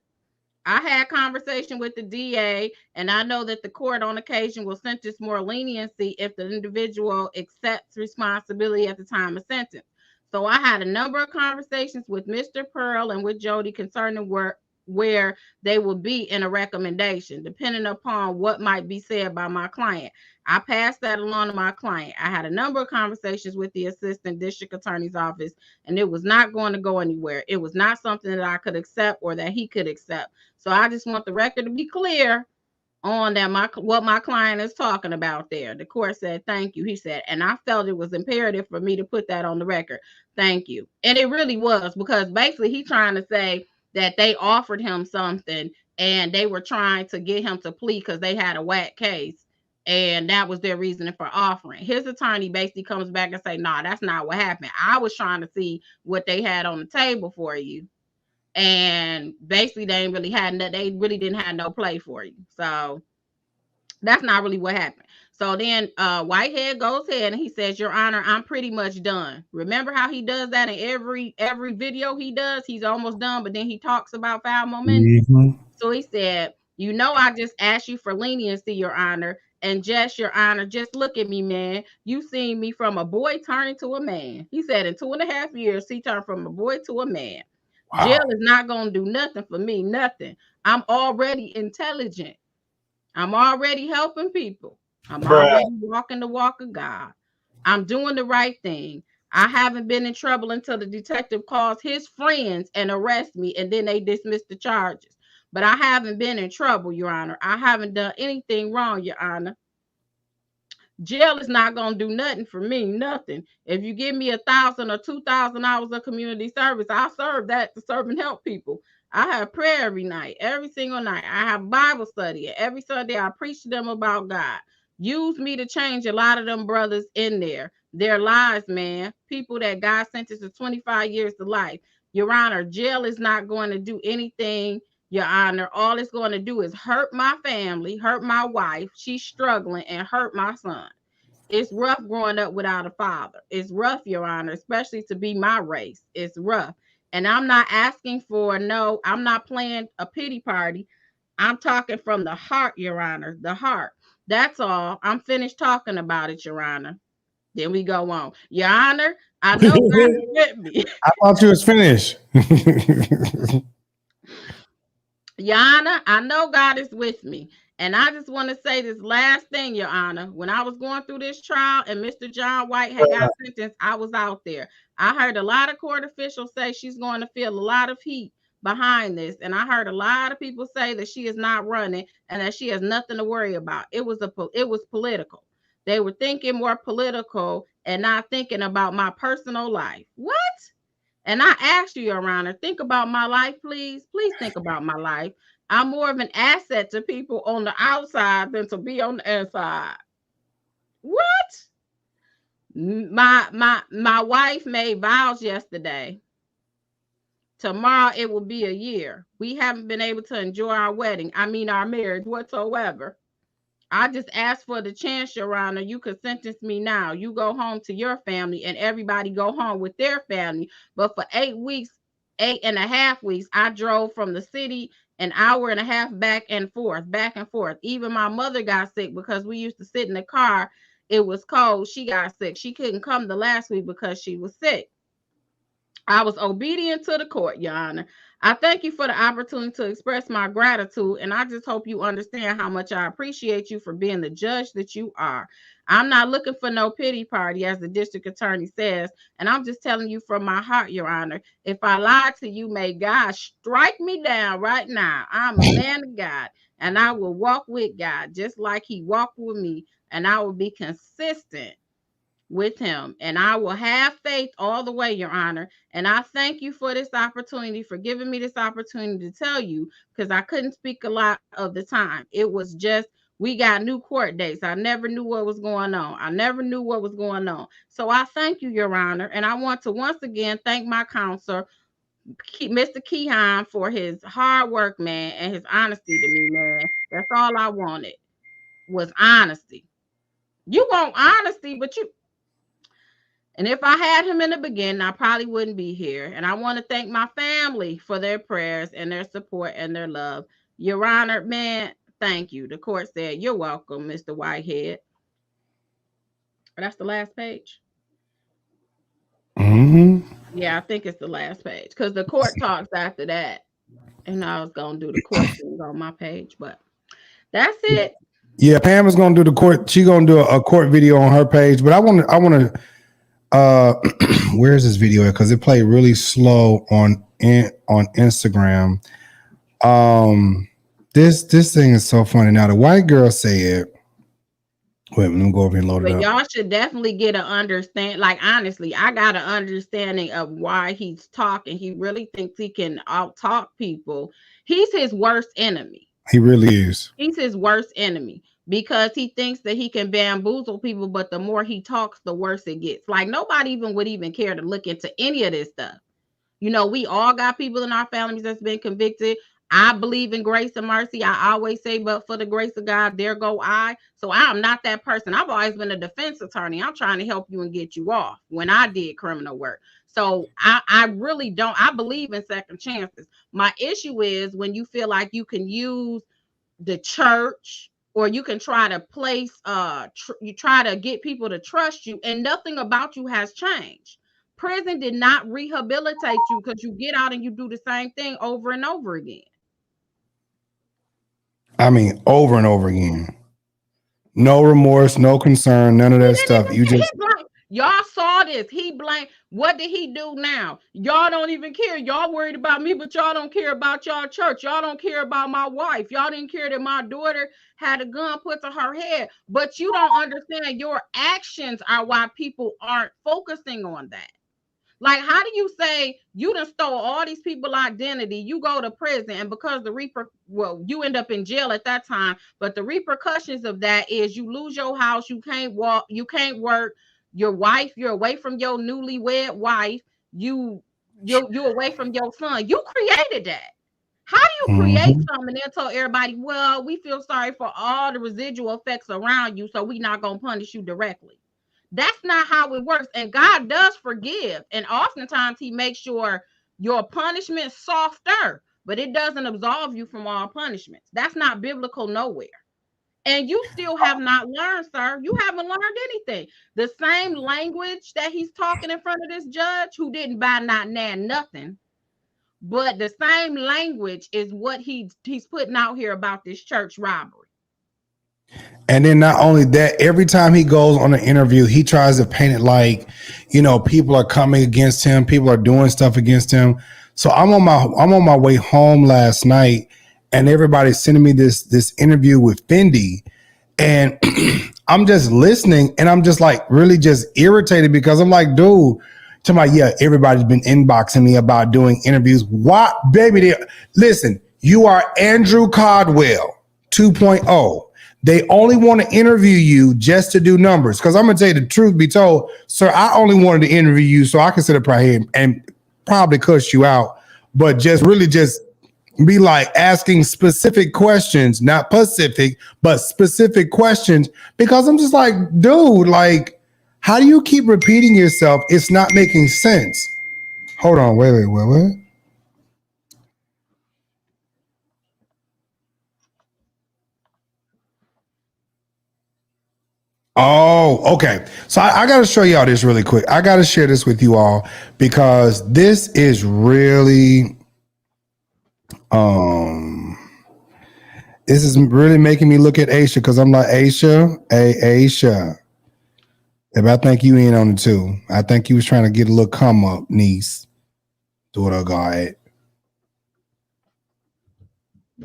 I had conversation with the DA, and I know that the court on occasion will sentence more leniency if the individual accepts responsibility at the time of sentence. So I had a number of conversations with Mr. Pearl and with Jody concerning where they will be in a recommendation, depending upon what might be said by my client. I passed that along to my client. I had a number of conversations with the assistant district attorney's office, and it was not going to go anywhere. It was not something that I could accept or that he could accept. So I just want the record to be clear on that what my client is talking about there. The court said, thank you. He said, and I felt it was imperative for me to put that on the record. Thank you. And it really was, because basically he's trying to say that they offered him something and they were trying to get him to plea because they had a whack case. And that was their reasoning for offering. His attorney basically comes back and say, nah, that's not what happened. I was trying to see what they had on the table for you. And basically they really didn't have no play for you. So that's not really what happened. So then Whitehead goes ahead and he says, Your Honor, I'm pretty much done. Remember how he does that in every video he does? He's almost done, but then he talks about foul momentum. Mm-hmm. So he said, You know, I just asked you for leniency, Your Honor. And just, Your Honor, just look at me, man. You seen me from a boy turning to a man. He said in 2.5 years, he turned from a boy to a man. Jail Wow. is not going to do nothing for me, nothing. I'm already intelligent. I'm already helping people. I'm Bruh. already walking the walk of God. I'm doing the right thing. I haven't been in trouble until the detective calls his friends and arrest me, and then they dismiss the charges. But I haven't been in trouble, Your Honor. I haven't done anything wrong, Your Honor. Jail is not gonna do nothing for me, nothing. If you give me 1,000 or 2,000 hours of community service, I'll serve that to serve and help people. I have prayer every night, every single night. I have Bible study. Every Sunday I preach to them about God. Use me to change a lot of them brothers in there. Their lives, man. People that God sentenced to 25 years to life. Your Honor, jail is not going to do anything, Your Honor. All it's going to do is hurt my family, hurt my wife. She's struggling, and hurt my son. It's rough growing up without a father. It's rough, Your Honor, especially to be my race. It's rough. And I'm not asking for no, I'm not playing a pity party. I'm talking from the heart, Your Honor, the heart. That's all. I'm finished talking about it, Your Honor. Then we go on. Your Honor, I know God is with me. I thought you was finished. Your Honor, I know God is with me. And I just want to say this last thing, Your Honor. When I was going through this trial and Mr. John White had got sentenced, I was out there. I heard a lot of court officials say she's going to feel a lot of heat behind this. And I heard a lot of people say that she is not running and that she has nothing to worry about. It was political. They were thinking more political and not thinking about my personal life. What? And I asked you, Your Honor, think about my life, please. Please think about my life. I'm more of an asset to people on the outside than to be on the inside. What? My wife made vows yesterday. Tomorrow it will be a year. We haven't been able to enjoy our wedding. I mean our marriage whatsoever. I just asked for the chance, Your Honor. You could sentence me now. You go home to your family and everybody go home with their family. But for 8 weeks, 8.5 weeks, I drove from the city an hour and a half back and forth, back and forth. Even my mother got sick because we used to sit in the car. It was cold. She got sick. She couldn't come the last week because she was sick. I was obedient to the court, Your Honor. I thank you for the opportunity to express my gratitude, and I just hope you understand how much I appreciate you for being the judge that you are. I'm not looking for no pity party, as the district attorney says, and I'm just telling you from my heart, Your Honor. If I lied to you, may God strike me down right now. I'm a man of God, and I will walk with God just like He walked with me, and I will be consistent with him, and I will have faith all the way, Your Honor. And I thank you for this opportunity, for giving me this opportunity to tell you, because I couldn't speak a lot of the time. It was just, we got new court dates. I never knew what was going on. I never knew what was going on. So I thank you, Your Honor. And I want to once again thank my counselor, Mr. Keehan, for his hard work, man, and his honesty to me, man. That's all I wanted, was honesty. You want honesty, but you, and if I had him in the beginning, I probably wouldn't be here. And I want to thank my family for their prayers and their support and their love. Your Honor, man, thank you. The court said, you're welcome, Mr. Whitehead. That's the last page. Mm-hmm. Yeah, I think it's the last page because the court talks after that. And I was going to do the court things on my page, but that's it. Yeah, Pam is gonna do the court. She's gonna do a court video on her page. But I want to. Where's this video at? Because it played really slow on Instagram. This thing is so funny. Now the white girl said, "Wait, let me go over and load it But up." y'all should definitely get an understand. Like honestly, I got an understanding of why he's talking. He really thinks he can out talk people. He's his worst enemy. He really is. He's his worst enemy because he thinks that he can bamboozle people. But the more he talks, the worse it gets. Like nobody even would even care to look into any of this stuff. You know, we all got people in our families that's been convicted. I believe in grace and mercy. I always say, but for the grace of God, there go I. So I'm not that person. I've always been a defense attorney. I'm trying to help you and get you off when I did criminal work. So I really don't. I believe in second chances. My issue is when you feel like you can use the church, or you can try to place you try to get people to trust you, and nothing about you has changed. Prison did not rehabilitate you, because you get out and you do the same thing over and over again. I mean, over and over again. No remorse, no concern, none of that stuff. You just y'all saw this. He blamed. What did he do now? Y'all don't even care. Y'all worried about me, but y'all don't care about y'all church. Y'all don't care about my wife. Y'all didn't care that my daughter had a gun put to her head. But you don't understand, your actions are why people aren't focusing on that. Like, how do you say you done stole all these people's identity, you go to prison, and because you end up in jail at that time, but the repercussions of that is you lose your house, you can't walk, you can't work, your wife, you're away from your newlywed wife, you're away from your son. You created that. How do you create something and then tell everybody, well, we feel sorry for all the residual effects around you, so we're not going to punish you directly? That's not how it works. And God does forgive. And oftentimes he makes sure your punishment softer, but it doesn't absolve you from all punishments. That's not biblical nowhere. And you still have not learned, sir. You haven't learned anything. The same language that he's talking in front of this judge, who didn't buy not nothing, but the same language is what he's putting out here about this church robbery. And then not only that, every time he goes on an interview, he tries to paint it like, people are coming against him, people are doing stuff against him. So I'm on my way home last night, and everybody's sending me this interview with Fendi, and I'm just listening, and I'm just like really just irritated, because I'm like, dude, everybody's been inboxing me about doing interviews. What, baby? Listen, you are Andrew Caldwell 2.0. They only want to interview you just to do numbers. Because I'm going to tell you, the truth be told, sir, I only wanted to interview you so I could sit up right here and probably cuss you out. But just be like asking specific questions, not Pacific, but specific questions. Because I'm just like, dude, like, how do you keep repeating yourself? It's not making sense. Hold on, wait. Oh, okay. So I got to show y'all this really quick. I got to share this with you all, because this is really, this is really making me look at Aisha, because I'm like, Aisha, if I think you in on it too. I think you was trying to get a little come up, niece. Daughter guy.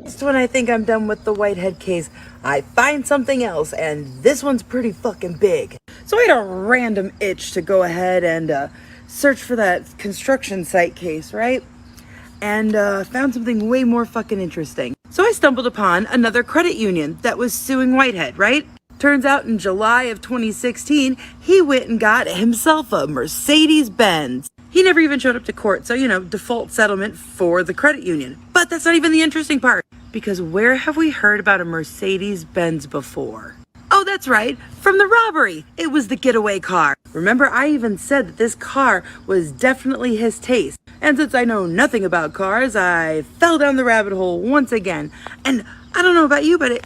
Just when I think I'm done with the Whitehead case, I find something else, and this one's pretty fucking big. So I had a random itch to go ahead and search for that construction site case, right? And found something way more fucking interesting. So I stumbled upon another credit union that was suing Whitehead, right? Turns out in July of 2016, he went and got himself a Mercedes-Benz. He never even showed up to court, so, default settlement for the credit union. But that's not even the interesting part, because where have we heard about a Mercedes-Benz before? Oh, that's right, from the robbery. It was the getaway car. Remember, I even said that this car was definitely his taste. And since I know nothing about cars, I fell down the rabbit hole once again. And I don't know about you, but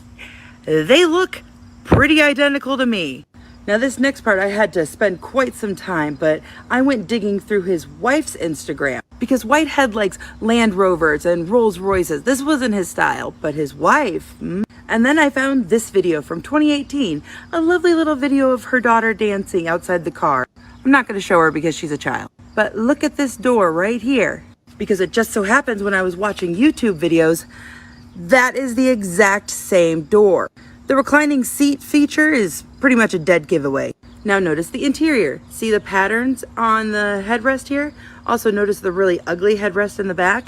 they look pretty identical to me. Now this next part I had to spend quite some time, but I went digging through his wife's Instagram, because Whitehead likes Land Rovers and Rolls Royces. This wasn't his style, but his wife. And then I found this video from 2018, a lovely little video of her daughter dancing outside the car. I'm not going to show her because she's a child, but look at this door right here, because it just so happens when I was watching YouTube videos, that is the exact same door. The reclining seat feature is pretty much a dead giveaway. Now notice the interior. See the patterns on the headrest here? Also notice the really ugly headrest in the back.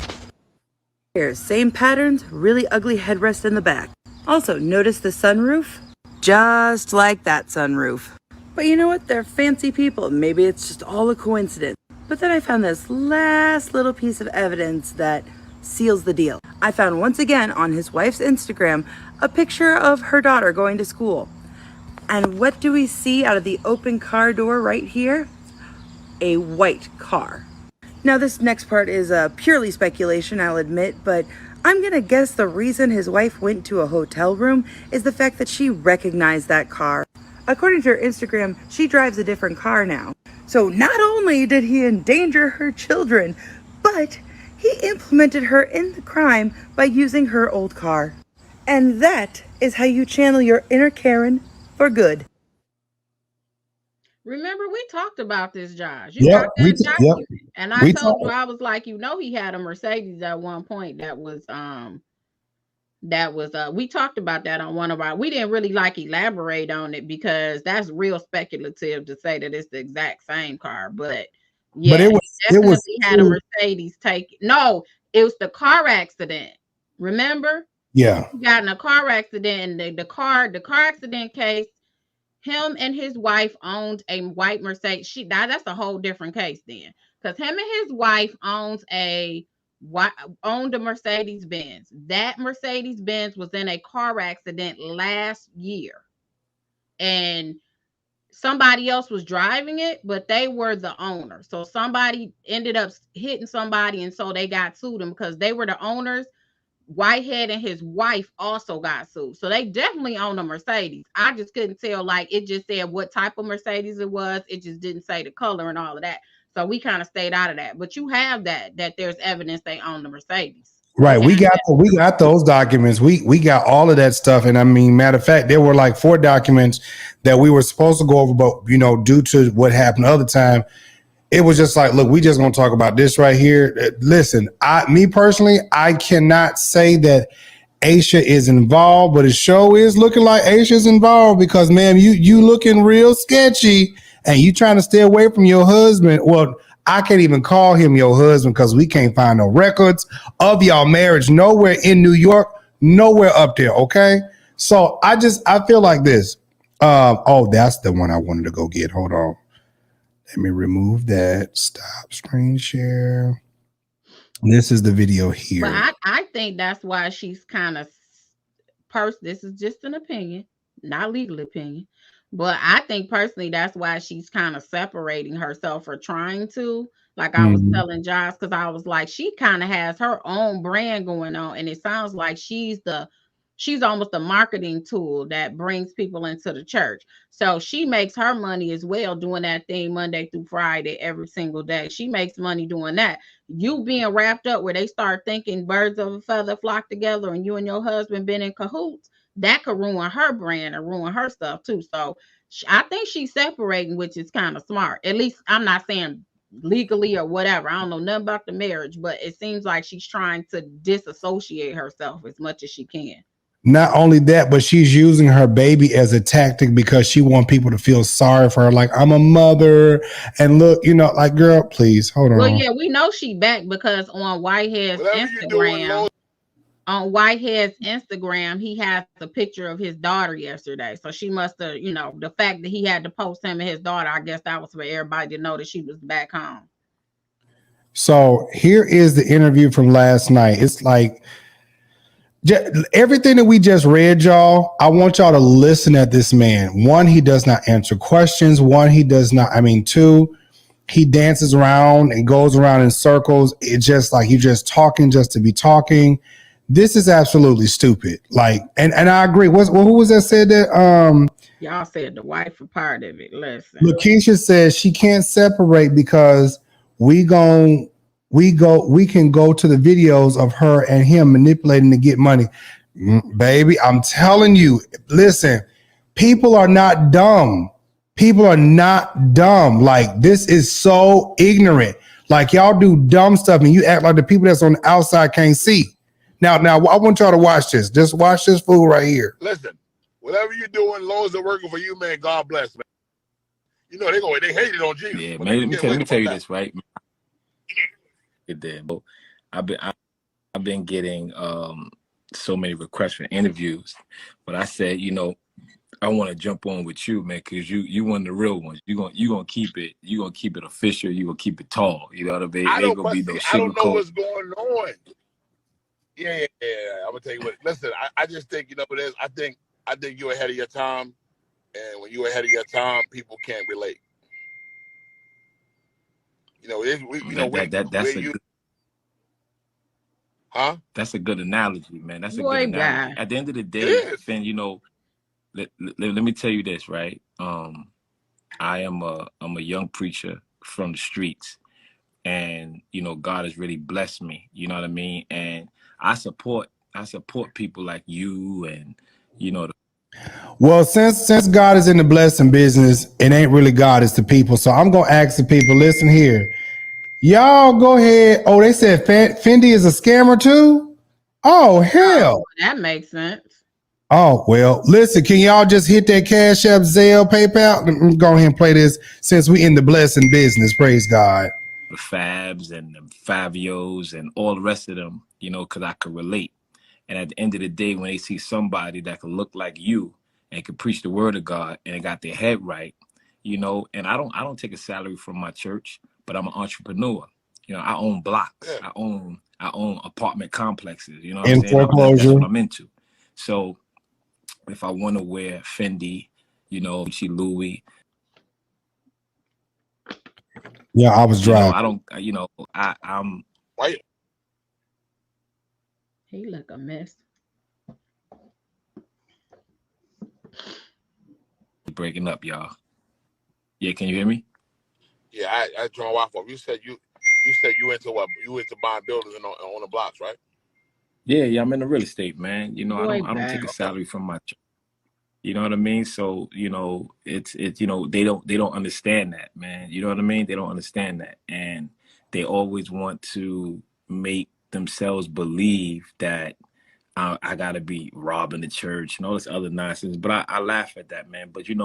Here, same patterns, really ugly headrest in the back. Also notice the sunroof? Just like that sunroof. But you know what? They're fancy people. Maybe it's just all a coincidence. But then I found this last little piece of evidence that seals the deal. I found once again on his wife's Instagram a picture of her daughter going to school. And what do we see out of the open car door right here? A white car. Now this next part is purely speculation, I'll admit, but I'm gonna guess the reason his wife went to a hotel room is the fact that she recognized that car. According to her Instagram, she drives a different car now. So not only did he endanger her children, but he implemented her in the crime by using her old car. And that is how you channel your inner Karen for good. Remember, we talked about this, Josh. You Yep, got that document. And I we told you, talked. I was like, he had a Mercedes at one point that was we talked about that on one of our, we didn't really like elaborate on it because that's real speculative to say that it's the exact same car. But But yeah, he it was definitely had a Mercedes take. No, it was the car accident. Remember? yeah. He got in a car accident, and the car accident case, him and his wife owned a white Mercedes. That's a whole different case then, because him and his wife owned a Mercedes Benz. That Mercedes Benz was in a car accident last year, and somebody else was driving it, but they were the owner. So somebody ended up hitting somebody, and so they got sued them because they were the owners. Whitehead and his wife also got sued. So they definitely own a Mercedes. I just couldn't tell, like, it just said what type of Mercedes it was. It just didn't say the color and all of that. So we kind of stayed out of that. But you have that there's evidence they own the Mercedes. Right. We got those documents. We got all of that stuff. And I mean, matter of fact, there were like 4 documents that we were supposed to go over, but due to what happened the other time, it was just like, look, we just gonna talk about this right here. Listen, me personally, I cannot say that Aisha is involved, but it show is looking like Aisha's involved because, ma'am, you looking real sketchy and you trying to stay away from your husband. Well, I can't even call him your husband because we can't find no records of y'all marriage nowhere in New York, nowhere up there. Okay, so I feel like this. That's the one I wanted to go get. Hold on. Let me remove that. Stop screen share. This is the video here. But I think that's why she's kind of this is just an opinion, not legal opinion. But I think personally that's why she's kind of separating herself or trying to. Like I was telling Josh, because I was like, she kind of has her own brand going on, and it sounds like she's almost a marketing tool that brings people into the church. So she makes her money as well doing that thing Monday through Friday every single day. She makes money doing that. You being wrapped up where they start thinking birds of a feather flock together and you and your husband been in cahoots, that could ruin her brand and ruin her stuff too. So I think she's separating, which is kind of smart. At least I'm not saying legally or whatever. I don't know nothing about the marriage, but it seems like she's trying to disassociate herself as much as she can. Not only that, but she's using her baby as a tactic because she wants people to feel sorry for her. Like, I'm a mother. And look, like, girl, please, hold on. Well, yeah, we know she back because on Whitehead's Instagram, he has a picture of his daughter yesterday. So she must have, the fact that he had to post him and his daughter, I guess that was for everybody to know that she was back home. So here is the interview from last night. It's like, everything that we just read, y'all, I want y'all to listen at this man. 1, he does not answer questions. 1, he does not. 2, he dances around and goes around in circles. It's just like you're just talking just to be talking. This is absolutely stupid. Like, and I agree. Who was that said that? Y'all said the wife a part of it. Listen, Lakeisha says she can't separate because we can go to the videos of her and him manipulating to get money. Baby, I'm telling you, listen, people are not dumb. People are not dumb. Like, this is so ignorant. Like, y'all do dumb stuff and you act like the people that's on the outside can't see. Now, I want y'all to watch this. Just watch this fool right here. Listen, whatever you're doing, laws are working for you, man. God bless, man. They hate it on Jesus. Yeah, man. Let me tell you this, right? It did. But I've been getting so many requests for interviews, but I said, I want to jump on with you, man, because you one of the real ones. You gonna keep it official. You gonna keep it tall. You know what I mean? I don't know what's going on. Yeah. I'm gonna tell you what. Listen, I just think I think you're ahead of your time, and when you're ahead of your time, people can't relate. Huh? That's a good analogy, man. That's a good Boy, analogy. bye. At the end of the It day, is. Finn, let me tell you this, right? I'm a young preacher from the streets, and God has really blessed me. You know what I mean? And I support people like you, and the Well, since God is in the blessing business, it ain't really God, it's the people. So I'm gonna ask the people, listen here. Y'all go ahead. Oh, they said Fendi is a scammer too? Oh, Oh, hell. that makes sense. Oh, well, listen, can y'all just hit that Cash App, Zelle, PayPal? Let me go ahead and play this since we in the blessing business. Praise God. Fabs and the Favios and all the rest of them, because I could relate. And at the end of the day, when they see somebody that can look like you and can preach the word of God and got their head right, and I don't take a salary from my church, but I'm an entrepreneur. I own blocks. Yeah. I own apartment complexes. You know what I'm In saying? That's foreclosure. what I'm into. So if I want to wear Fendi, Gucci, Louis, Yeah, I was driving. I don't, I'm Why? He look a mess. breaking up, y'all. Yeah, can you hear me? Yeah, I turned my wife off. You said you into what? You into buying buildings and on the blocks, right? Yeah, I'm in the real estate, man. Boy, I don't take bye. a salary from my church. You know what I mean? So, it's they don't understand that, man. You know what I mean? They don't understand that. And they always want to make themselves believe that I gotta be robbing the church and all this other nonsense. But I laugh at that, man. But it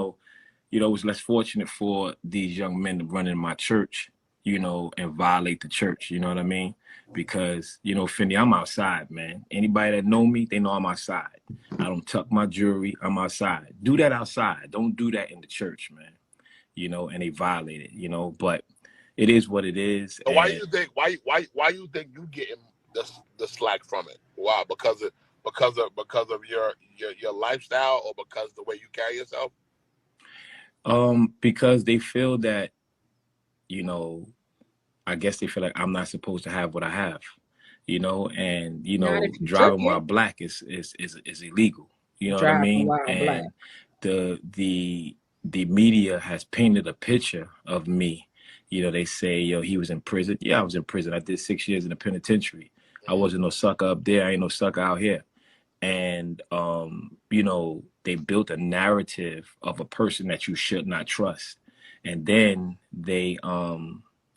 was less fortunate for these young men to run in my church, and violate the church. You know what I mean? Because, Finney, I'm outside, man. Anybody that know me, they know I'm outside. I don't tuck my jewelry. I'm outside. Do that outside. Don't do that in the church, man. And they violate it, but it is what it is. So why And you think why you think you getting the slack from it? Why? Because of your lifestyle, or because of the way you carry yourself? because they feel that, you know, I guess they feel like I'm not supposed to have what I have, and Not if you took driving while it. black is illegal. You know what I Driving mean? while black. And the media has painted a picture of me. They say, yo, he was in prison. Yeah, I was in prison. I did 6 years in the penitentiary. I wasn't no sucker up there. I ain't no sucker out here. And they built a narrative of a person that you should not trust. And then they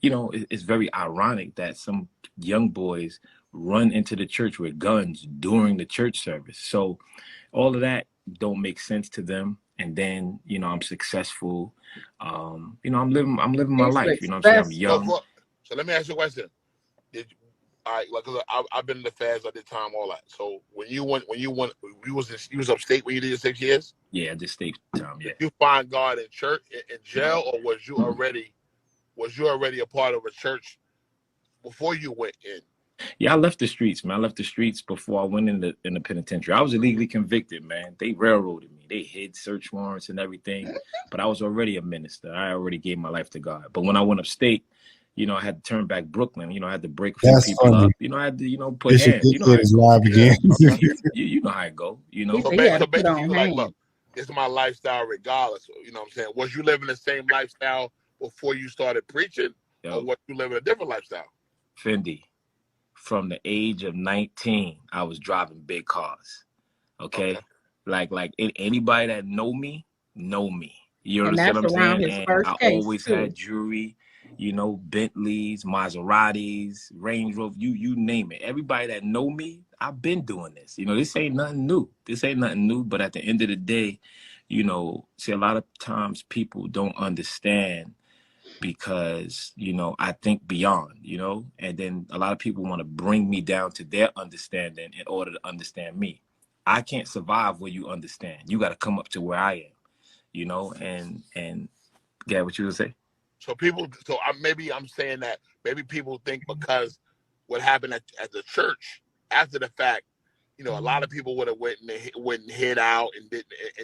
it's very ironic that some young boys run into the church with guns during the church service. So all of that don't make sense to them. And then I'm successful. I'm living my He's life. You know what I'm saying? I'm successful. young. So let me ask you a question. Did you, all right, like, 'cause I've been in the feds at the time, all that. So you was upstate when you did your 6 years. Yeah, just stay time. Yeah. Did you find God in church, in jail, or was you already a part of a church before you went in? Yeah, I left the streets, man. I left the streets before I went in the penitentiary. I was illegally convicted, man. They railroaded me. They hid search warrants and everything. But I was already a minister. I already gave my life to God. But when I went upstate, I had to turn back Brooklyn. I had to break a few That's people funny. up. I had to, put Bishop hands. You know how Dickhead it is go. live Yeah. again. Okay. You know how it go. He So, said he had so to put basically, on you like, look, hands. this is my lifestyle, regardless. You know what I'm saying? Was you living the same lifestyle before you started preaching, or Yo, was you living a different lifestyle? Fendi, from the age of 19, I was driving big cars. Okay. Okay, like anybody that know me. You And understand that's what I'm around saying? his And I first case, always too. had jewelry, Bentleys, Maseratis, Range Rover, you name it. Everybody that know me, I've been doing this. This ain't nothing new. But at the end of the day, see, a lot of times people don't understand because I think beyond, and then a lot of people want to bring me down to their understanding in order to understand me. I can't survive where you understand. You got to come up to where I am, and get what you would say. So maybe I'm saying that maybe people think because what happened at the church after the fact, a lot of people would have went and hid out and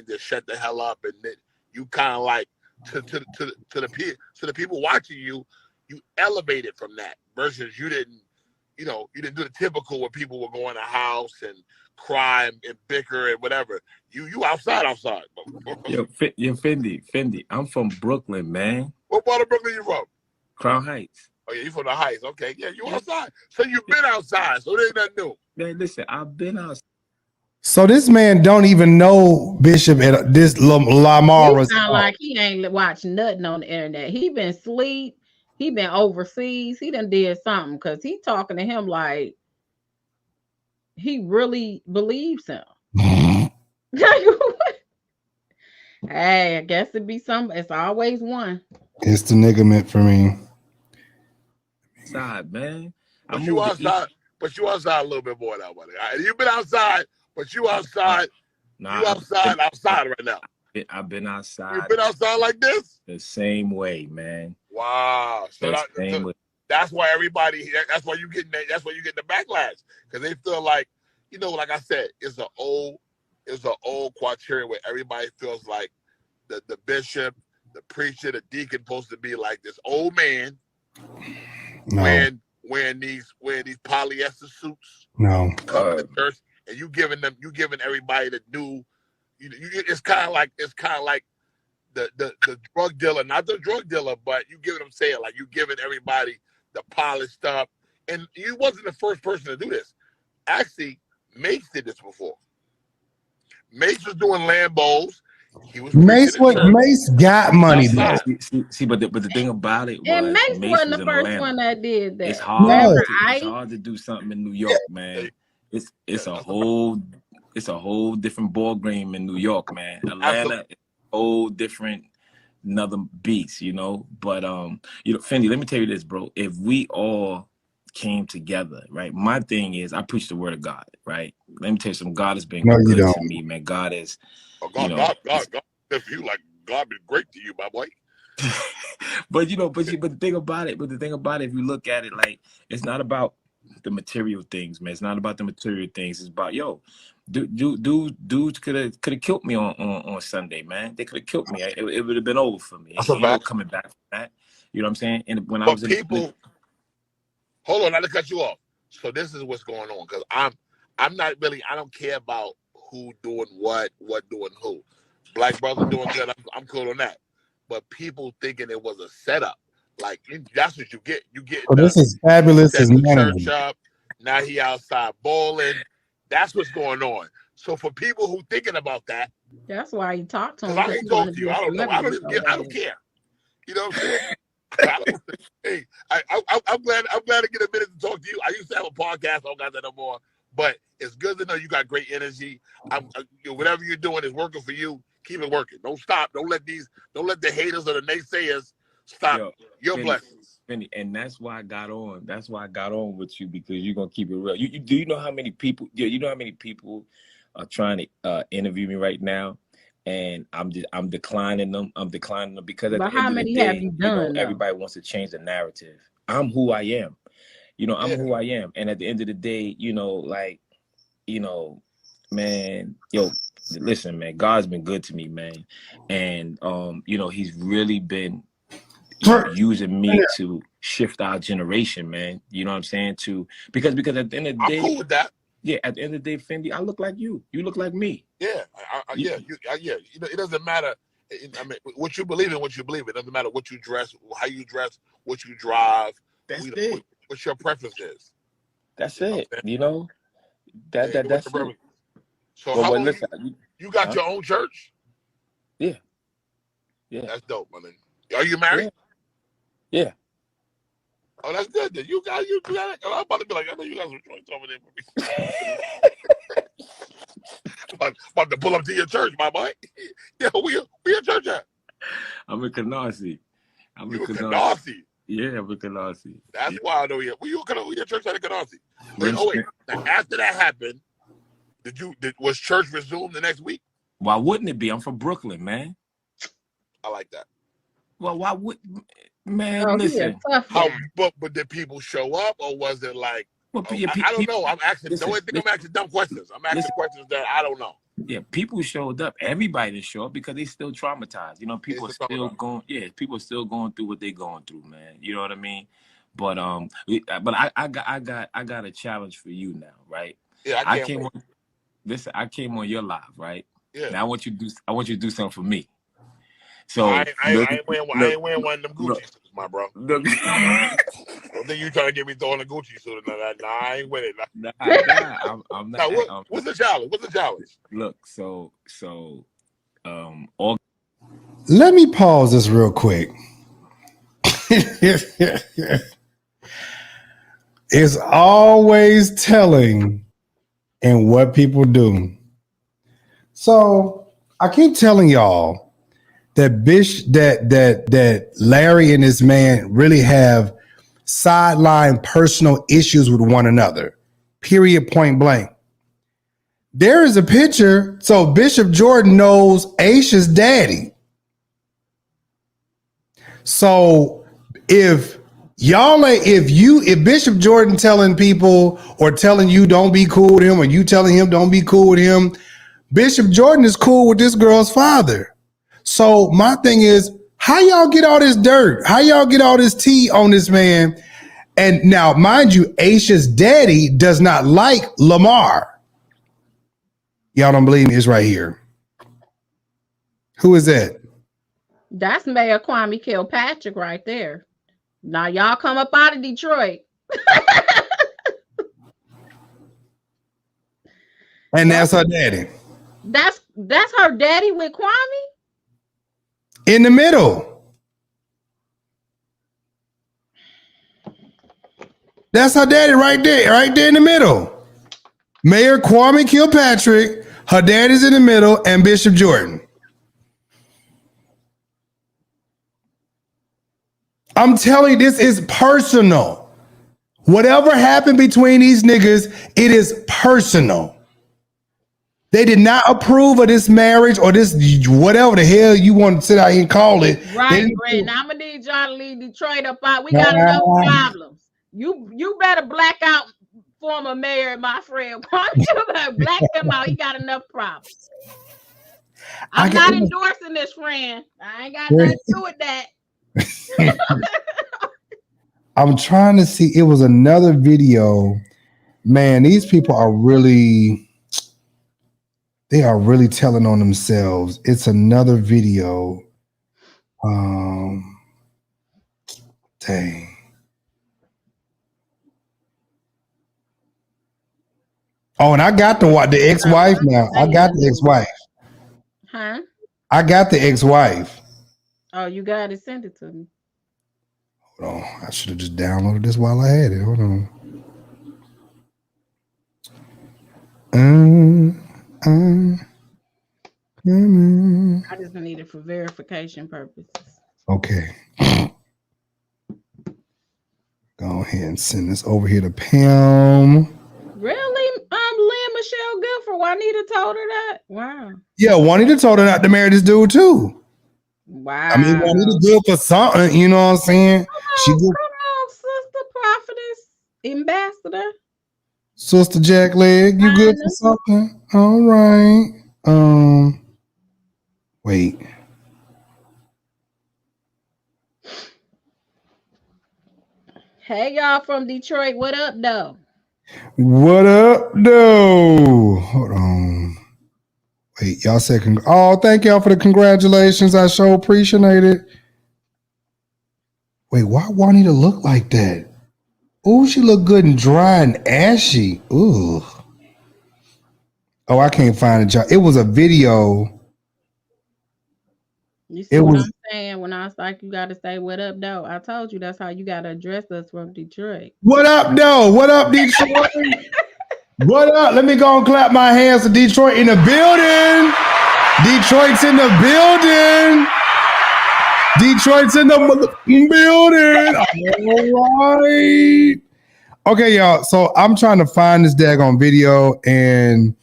just shut the hell up, and then you kind of like to the people watching you, you elevated from that versus you didn't. you know, you didn't do the typical where people would go in a house and cry and bicker and whatever. You outside. Yo, Fendi, I'm from Brooklyn, man. What part of Brooklyn you from? Crown Heights. Oh, yeah, you from the Heights. Okay, yeah, you outside. So you've been outside, so it ain't nothing new. Man, listen, I've been outside. So this man don't even know Bishop at this Lamar. He sound like he ain't watching nothing on the internet. He been asleep. He been overseas. He done did something because he talking to him like he really believes him. Hey, I guess it'd be some. It's always one. It's the nigga meant for me. Outside, man. But you outside. But you outside a little bit more now, buddy. You've been outside, but you outside. Nah, you outside right now. I've been outside. You've been outside like this? The same way, man. Wow. So, that's why everybody. That's why you getting the backlash, because they feel like, you know, like I said, it's an old criteria where everybody feels like the bishop, the preacher, the deacon supposed to be like this old man wearing these polyester suits. No. Coming to church, and you giving everybody the new. It's kind of like the drug dealer, not the drug dealer, but you giving them saying like you giving everybody the polished stuff. And you wasn't the first person to do this. Actually, Mace did this before. Mace was doing Lambos. He was Mace got money. See, but the thing about it was, and Mace wasn't the first one that did that. It's hard. It's hard to do something in New York, man. It's a whole different ball game in New York, man. Atlanta is a whole different, another beast, you know. But you know, Fendi, let me tell you this, bro. If we all came together, right? My thing is, I preach the word of God, right? Let me tell you something. God has been good to me, man. God is, God, if you like, God been great to you, my boy. but the thing about it, if you look at it, like, it's not about the material things, man. It's not about the material things. It's about, dudes could have killed me on Sunday, man. They could have killed me. It would have been over for me. Ain't no coming back from that. You know what I'm saying? And when I was hold on, not to cut you off. So this is what's going on, because I'm not really. I don't care about who doing what doing who. Black brother doing good. I'm cool on that. But people thinking it was a setup. Like, that's what you get. You get. This is fabulous. His church up. Now he outside bowling. That's what's going on. So for people who thinking about that, that's why you talk to him. I can talk to you. I don't know. I don't care. You know what I'm saying? I'm glad to get a minute to talk to you. I used to have a podcast. I don't got that no more. But it's good to know you got great energy. Whatever you're doing is working for you. Keep it working. Don't stop. Don't let the haters or the naysayers stop your blessings. And that's why I got on. That's why I got on with you, because you're gonna keep it real. You know how many people? You know how many people are trying to interview me right now, and I'm declining them. I'm declining them because but how many have you done? Everybody wants to change the narrative. I'm who I am. I'm who I am, and at the end of the day, man, listen, man, God's been good to me, man. And he's really been using me to shift our generation, man. You know what I'm saying? Because at the end of the day, I'm cool with that. Yeah, at the end of the day, Fendi, I look like you. You look like me. Yeah, it doesn't matter. I mean, what you believe in, what you believe in. It doesn't matter what you dress, how you dress, what you drive. That's it. What your preference is. That's it. That's it. So how listen, you got your own church? Yeah. That's dope, man. Are you married? Yeah. Oh, that's good. Then you got it. I'm about to be like, I know you got some joints over there for me. about to pull up to your church, my boy. Yeah, we a church at? I'm in Canarsie. You in Canarsie? Yeah, I'm in Canarsie. That's why I know you. Your church at Canarsie? Wait. Now, after that happened, was church resumed the next week? Why wouldn't it be? I'm from Brooklyn, man. I like that. Well, why would, man? Listen. But did people show up, or was it like? Well, I don't know. I'm asking. I'm asking dumb questions. I'm asking questions that I don't know. Yeah, people showed up. Everybody didn't show up because they still traumatized. People are still going. Yeah, people are still going through what they're going through, man. You know what I mean? But I got a challenge for you now, right? Yeah, I can't wait. I came on your live, right? Yeah. Now I want you to do something for me. So I ain't wearing one of them Gucci suits, my bro. Look, Don't think you trying to get me throwing a Gucci suit. Nah, I ain't with it. I'm not. Now, what's the challenge? What's the challenge? Look, all. Let me pause this real quick. It's always telling in what people do. So I keep telling y'all that that Larry and this man really have sideline personal issues with one another. Period. Point blank. There is a picture. So Bishop Jordan knows Aisha's daddy. So if Bishop Jordan telling people or telling you don't be cool with him, or you telling him don't be cool with him, Bishop Jordan is cool with this girl's father. So my thing is, how y'all get all this dirt? How y'all get all this tea on this man? And now, mind you, Aisha's daddy does not like Lamar. Y'all don't believe me? It's right here. Who is that? That's Mayor Kwame Kilpatrick right there. Now y'all come up out of Detroit. And that's her daddy. That's her daddy with Kwame? In the middle. That's her daddy right there in the middle. Mayor Kwame Kilpatrick, her daddy's in the middle, and Bishop Jordan. I'm telling you, this is personal. Whatever happened between these niggas, it is personal. They did not approve of this marriage or this whatever the hell you want to sit out here and call it. Right, Brent. I'm gonna need y'all to leave Detroit up out. We got enough problems. You better black out former mayor, my friend. You better black him out. He got enough problems. I'm not endorsing this, friend. I ain't got nothing to do with that. I'm trying to see. It was another video. Man, these people are really, they are really telling on themselves. It's another video. Dang. Oh, and I got the ex-wife now. I got the ex-wife. Huh? I got the ex-wife. Oh, you got to send it to me. Hold on. I should have just downloaded this while I had it. Hold on. I just need it for verification purposes. Okay. Go ahead and send this over here to Pam. Really? Lynn Michelle Gifford. Juanita told her that? Wow. Yeah, Juanita told her not to marry this dude too. Wow. I mean, Juanita good for something, you know what I'm saying? Come on, Sister Prophetess Ambassador. Sister Jack Leg, you good for something? All right. Wait. Hey, y'all from Detroit. What up, though? What up, though? Hold on. Wait, y'all said, thank y'all for the congratulations. I sure appreciate it. Wait, why Juanita look like that? Ooh, she look good and dry and ashy. Ooh. Oh, I can't find it. It was a video. You see what I'm saying when I was like, you got to say, what up, though? I told you that's how you got to address us from Detroit. What up, though? What up, Detroit? What up? Let me go and clap my hands to Detroit in the building. Detroit's in the building. Detroit's in the building. All right. Okay, y'all. So I'm trying to find this daggone video and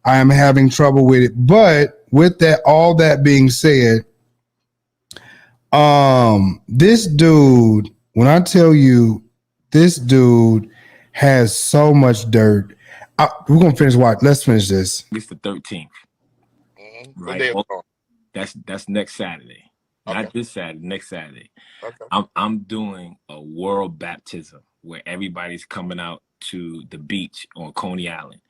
I am having trouble with it. But with that, all that being said, this dude, when I tell you, this dude has so much dirt. We're gonna finish. Let's finish this. It's the 13th. Mm-hmm. Right. That's next Saturday. Not this Saturday, next Saturday. Okay. I'm doing a world baptism where everybody's coming out to the beach on Coney Island.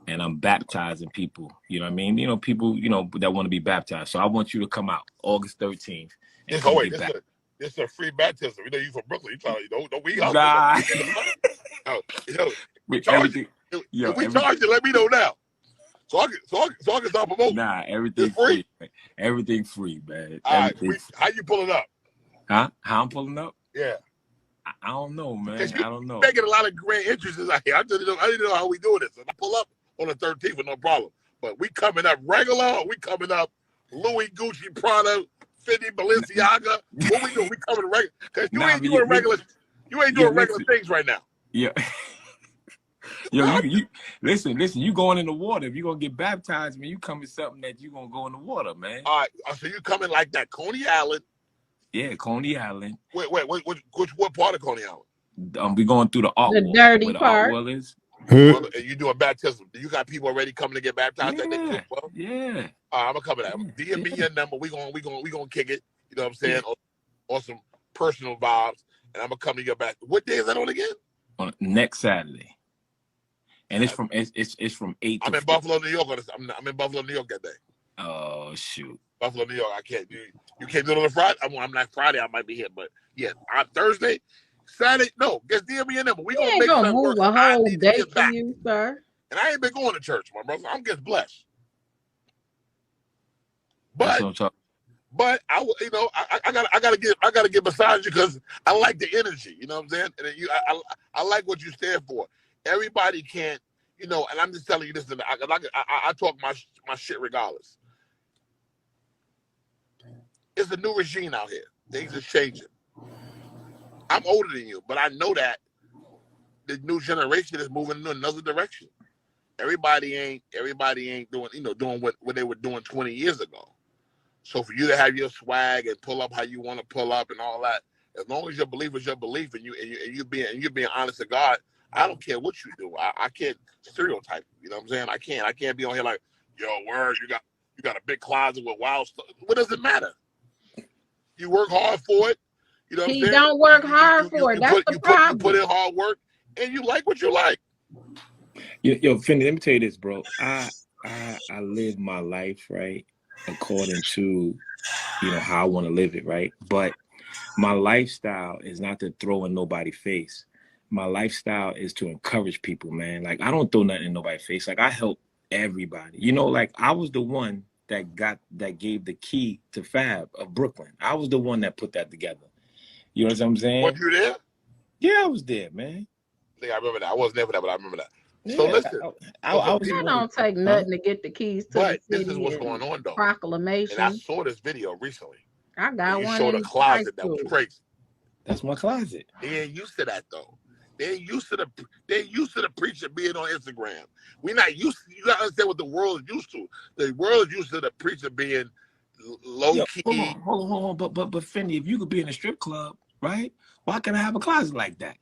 And I'm baptizing people, you know what I mean? You know, people, you know, that want to be baptized. So I want you to come out August 13th and come get baptized. This is a free baptism. We know you from Brooklyn. You trying to don't we out nah. We charge you. If we charge you, let me know now. So I can start promoting. Nah, everything's free. Everything's free, man. How you pulling up? Huh? How I'm pulling up? Yeah. I don't know, man. I don't know. Making a lot of grand entrances out here. I didn't know how we doing this. And I pull up on the 13th with no problem. But we coming up regular, or we coming up Louis, Gucci, Prada, Fendi, Balenciaga. What we doing? We coming regular. Because you ain't doing regular things right now. Yeah. Yo, you listen, you going in the water. If you're gonna get baptized, man, you come with something that you gonna go in the water, man. All right. So you coming like that, Coney Island. Yeah, Coney Island. Wait, what part of Coney Island? We going through the art the dirty part. Well, and you doing baptism. You got people already coming to get baptized at that well? Yeah. I'm gonna come to that. DM me your number. We gonna kick it. You know what I'm saying? On some personal vibes. And I'm gonna come to your back. What day is that on again? On next Saturday. And it's from 8 I'm to in Buffalo, New York. I'm in Buffalo, New York that day. Oh shoot. Buffalo, New York. I can't do. You can't do it on a Friday. I'm not Friday. I might be here, but yeah, on Thursday, Saturday. No, just DM me your number. We gonna make something work. A whole day for you, sir. And I ain't been going to church, my brother. I'm just blessed. But I gotta get beside you because I like the energy. You know what I'm saying? And I like what you stand for. Everybody can't, you know. And I'm just telling you this. I talk my shit regardless. It's a new regime out here. Things are changing. I'm older than you, but I know that the new generation is moving in another direction. Everybody ain't doing what they were doing 20 years ago. So for you to have your swag and pull up how you want to pull up and all that, as long as your belief is your belief and you're being honest to God, I don't care what you do. I can't stereotype you. You know what I'm saying? I can't be on here like, yo, word, you got a big closet with wild stuff. What does it matter? You work hard for it. You know what I'm saying? He don't work hard for it. That's the problem. You put in hard work and you like what you like. Yo, Finny, let me tell you this, bro. I live my life, right, according to, you know, how I want to live it, right? But my lifestyle is not to throw in nobody's face. My lifestyle is to encourage people, man. Like, I don't throw nothing in nobody's face. Like, I help everybody. You know, like, I was the one that gave the key to Fab of Brooklyn. I was the one that put that together. You know what I'm saying? Were you there? Yeah, I was there, man. I think I remember that. I wasn't there for that, but I remember that. Yeah, so listen, I don't take nothing to get the keys to but the city. This is what's going on, though. Proclamation. And I saw this video recently. I got one. You showed a closet that was crazy. That's my closet. They ain't used to that though. They're used to the preacher being on Instagram. We're not used to, you gotta understand what the world is used to. The world is used to the preacher being low key. Hold on. But Fendi, if you could be in a strip club, right? Why can't I have a closet like that?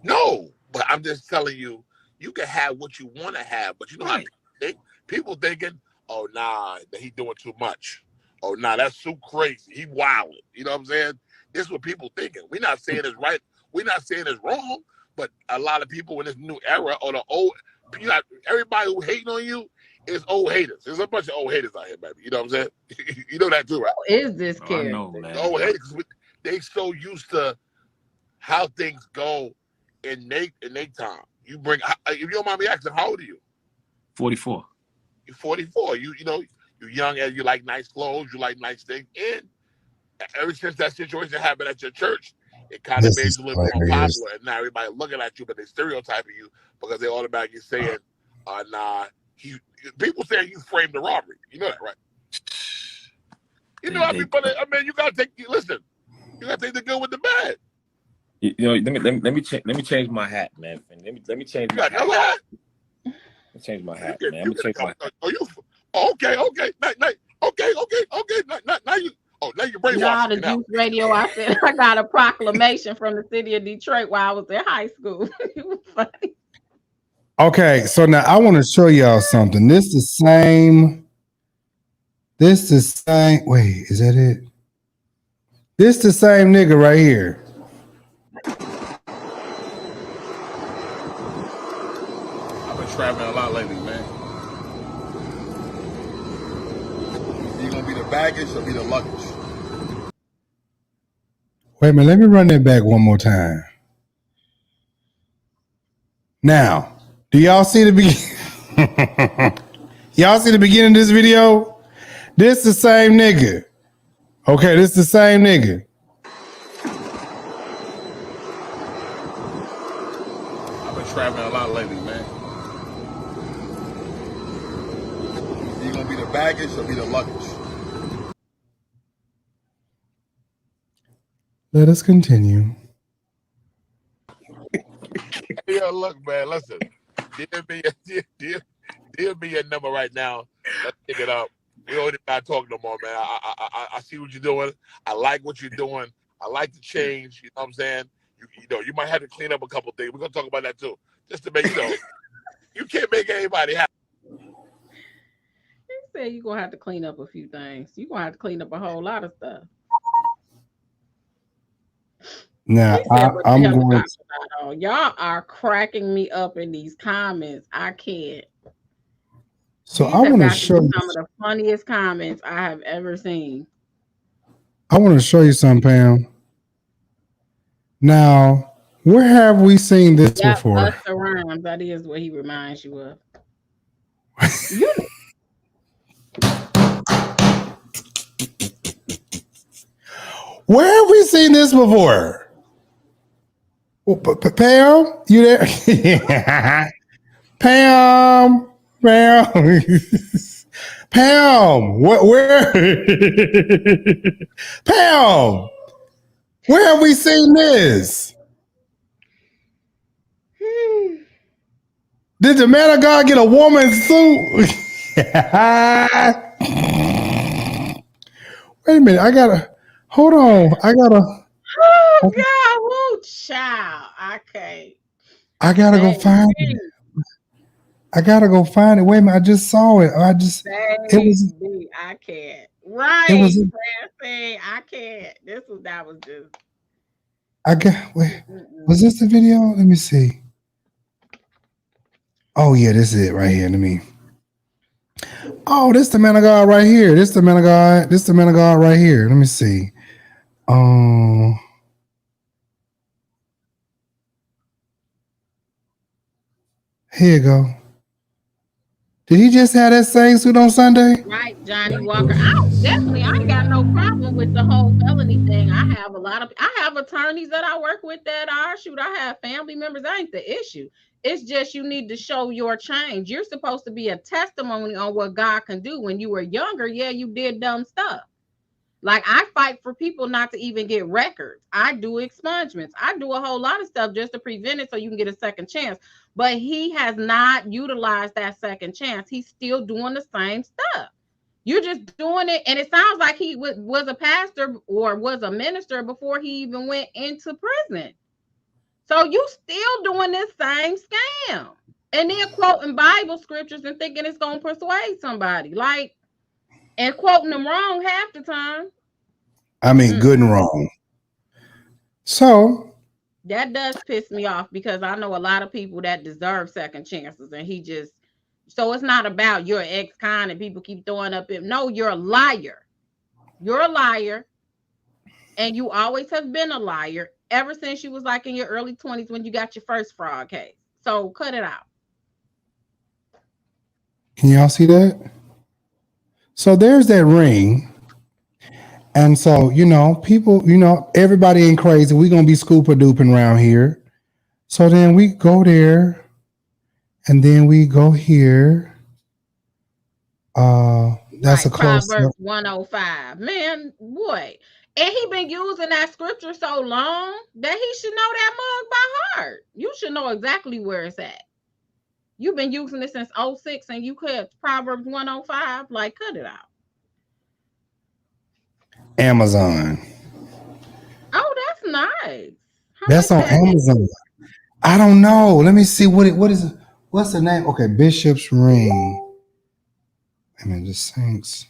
No, but I'm just telling you, you can have what you want to have, but you know how people thinking, oh nah, he doing too much. Oh nah, that's too crazy. He wilding. You know what I'm saying? This is what people thinking. We're not saying it's right. We're not saying it's wrong, but a lot of people in this new era or the old, everybody who hating on you is old haters. There's a bunch of old haters out here, baby. You know what I'm saying? You know that too, right? Is this kid? I know, man. The old haters, they so used to how things go in they time. You bring, if you don't mind me asking, how old are you? 44. You're 44. You know, you're young and you like nice clothes, you like nice things. And ever since that situation happened at your church, it kind of made you a little bit more popular. And now everybody looking at you, but they stereotyping you because they automatically saying, nah, people saying you framed the robbery. You know that, right? You know how people, I mean, you gotta take the good with the bad. You know, let me change my hat, man. Let me change my hat. Let me change my hat, man. I'm gonna change my hat. Oh, you okay? Now you. Oh, now you're brainwashing. The Juice Radio. I said I got a proclamation from the city of Detroit while I was in high school. It was funny. Okay, so now I want to show y'all something. This the same. Wait, is that it? This the same nigga right here. I've been traveling a lot lately, man. You gonna be the baggage or be the luggage? Wait a minute, let me run that back one more time. Now, do y'all see the beginning? Y'all see the beginning of this video? This the same nigga. Okay, this the same nigga. I've been traveling a lot lately, man. You gonna be the baggage or be the luggage? Let us continue. Yeah, look, man, listen. Deal me your number right now. Let's pick it up. We don't even gotta talk no more, man. I see what you're doing. I like what you're doing. I like the change. You know what I'm saying? You might have to clean up a couple things. We're gonna talk about that too, just to make sure. You can't make anybody happy. He said you're gonna have to clean up a few things. You're gonna have to clean up a whole lot of stuff. Now, He said, what the I'm hell we going talking about? Y'all are cracking me up in these comments. I can't. So These I have want to got to show be you. some of the funniest comments I have ever seen. I want to show you something, Pam. Now, where have we seen this before? Busta Rhymes. That is what he reminds you of. You Where have we seen this before? Pam, you there? Pam, Pam, where? Pam, where have we seen this? Did the man of God get a woman's suit? Wait a minute, hold on. Oh God, woo, child. I can't. I gotta go find it. Wait a minute, I just saw it. Baby, I can't. Right. It was. I can't. That was just. Was this the video? Let me see. Oh yeah, this is it right here. This the man of God right here. This the man of God right here. Let me see. Here you go. Did he just have that same suit on Sunday? Right, Johnny Walker. I ain't got no problem with the whole felony thing. I have attorneys that I work with that I have family members. That ain't the issue. It's just you need to show your change. You're supposed to be a testimony on what God can do. When you were younger, yeah, you did dumb stuff. Like I fight for people not to even get records. I do expungements. I do a whole lot of stuff just to prevent it so you can get a second chance. But he has not utilized that second chance. He's still doing the same stuff. You're just doing it. And it sounds like he was a pastor or was a minister before he even went into prison. So you still doing this same scam. And then quoting Bible scriptures and thinking it's going to persuade somebody. Like, and quoting them wrong half the time. I mean, good and wrong. So that does piss me off because I know a lot of people that deserve second chances, and so it's not about your ex-con and people keep throwing up it. No, you're a liar. You're a liar, and you always have been a liar ever since you was like in your early 20s when you got your first fraud case. So cut it out. Can y'all see that? So there's that ring. And so, people, everybody ain't crazy. We're going to be scooper duping around here. So then we go there and then we go here. That's a close Proverbs 105. Man, boy. And he been using that scripture so long that he should know that mug by heart. You should know exactly where it's at. You've been using it since 06 and you could Proverbs 105. Like, cut it out. Amazon. Oh, that's nice. That's on Amazon. I don't know. Let me see what's the name? Okay, Bishop's Ring. I mean, the Saints.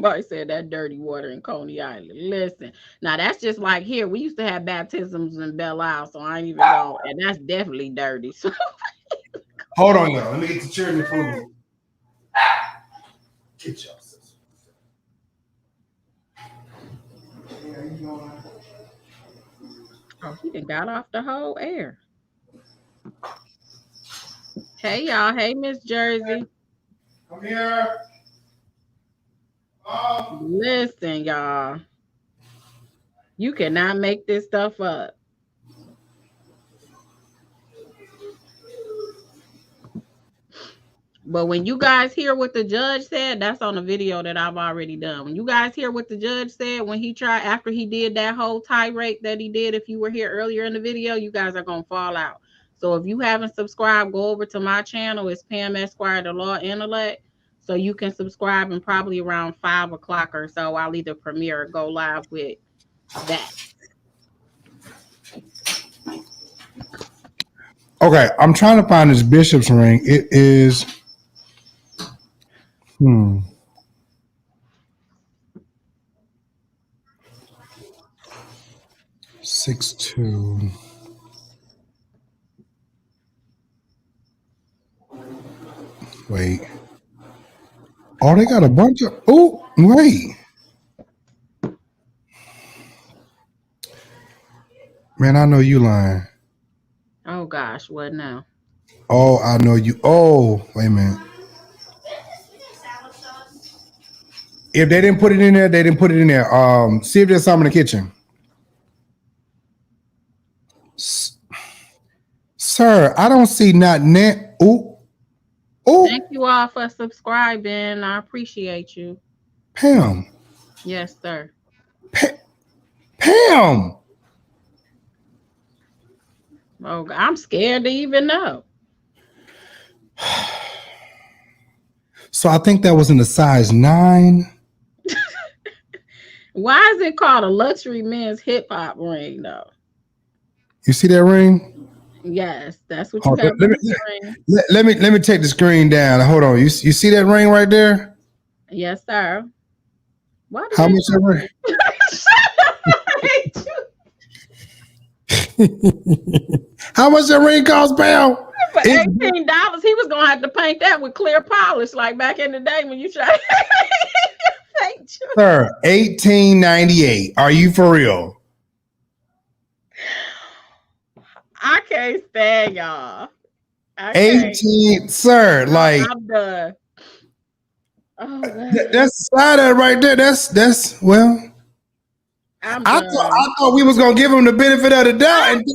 Somebody said that dirty water in Coney Island. Listen, now that's just like here. We used to have baptisms in Belle Isle, so I ain't even go, and that's definitely dirty. So Hold on, y'all. Let me get the chair and the food. Get y'all. oh, he done got off the whole air. Hey y'all. Hey Miss Jersey. Come here. Listen, y'all. You cannot make this stuff up. But when you guys hear what the judge said, that's on the video that I've already done. When you guys hear what the judge said when he tried, after he did that whole tirade that he did, if you were here earlier in the video, you guys are going to fall out. So if you haven't subscribed, go over to my channel. It's Pam Esquire, the Law Intellect. So you can subscribe, and probably around 5 o'clock or so, I'll either premiere or go live with that. Okay, I'm trying to find this bishop's ring. It is 6'2". Wait. Oh, they got a bunch of. Oh, wait. Man, I know you lying. Oh gosh, what now? Oh, I know you. Oh, wait a minute. If they didn't put it in there, they didn't put it in there. See if there's something in the kitchen. Sir, I don't see nothing there. Ooh. Ooh. Thank you all for subscribing. I appreciate you. Pam. Yes, sir. Pam. Oh, I'm scared to even know. So I think that was in the size 9. Why is it called a luxury men's hip hop ring, though? You see that ring? Yes, that's what you have. Let me take the screen down. Hold on. You see that ring right there? Yes, sir. What? How much that ring? How much that ring cost, Pam? For $18, he was gonna have to paint that with clear polish, like back in the day when you tried. Sir, $18.98. Are you for real? I can't stand y'all. 18, sir. Like I'm done. Oh, that's side of it right there. That's well. I thought we was gonna give him the benefit of the doubt, and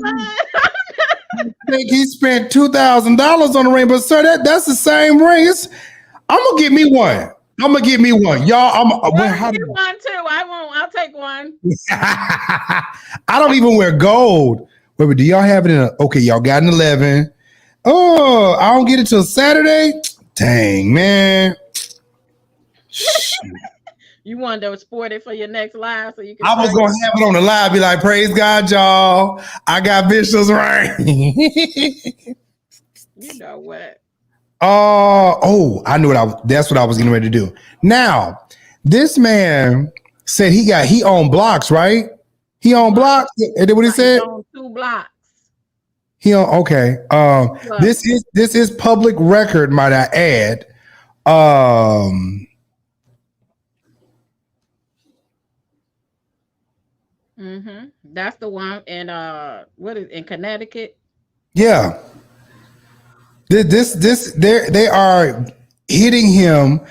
think he spent $2,000 on the ring. But sir, that's the same ring. I'm gonna get me one. Y'all. How do you want too? I won't. I'll take one. I don't even wear gold. Wait, do y'all have it in a? Okay, y'all got an 11. Oh, I don't get it till Saturday. Dang, man. You wanted to sport it for your next live, so you can. I was gonna have it on the live, be like, "Praise God, y'all! I got Bishop's ring." You know what? I knew that's what I was getting ready to do. Now, this man said he owned blocks, right? He owned blocks. Is that what he said? He owned 2 blocks. He owned, okay. This is public record, might I add. That's the one in in Connecticut? Yeah. They are hitting him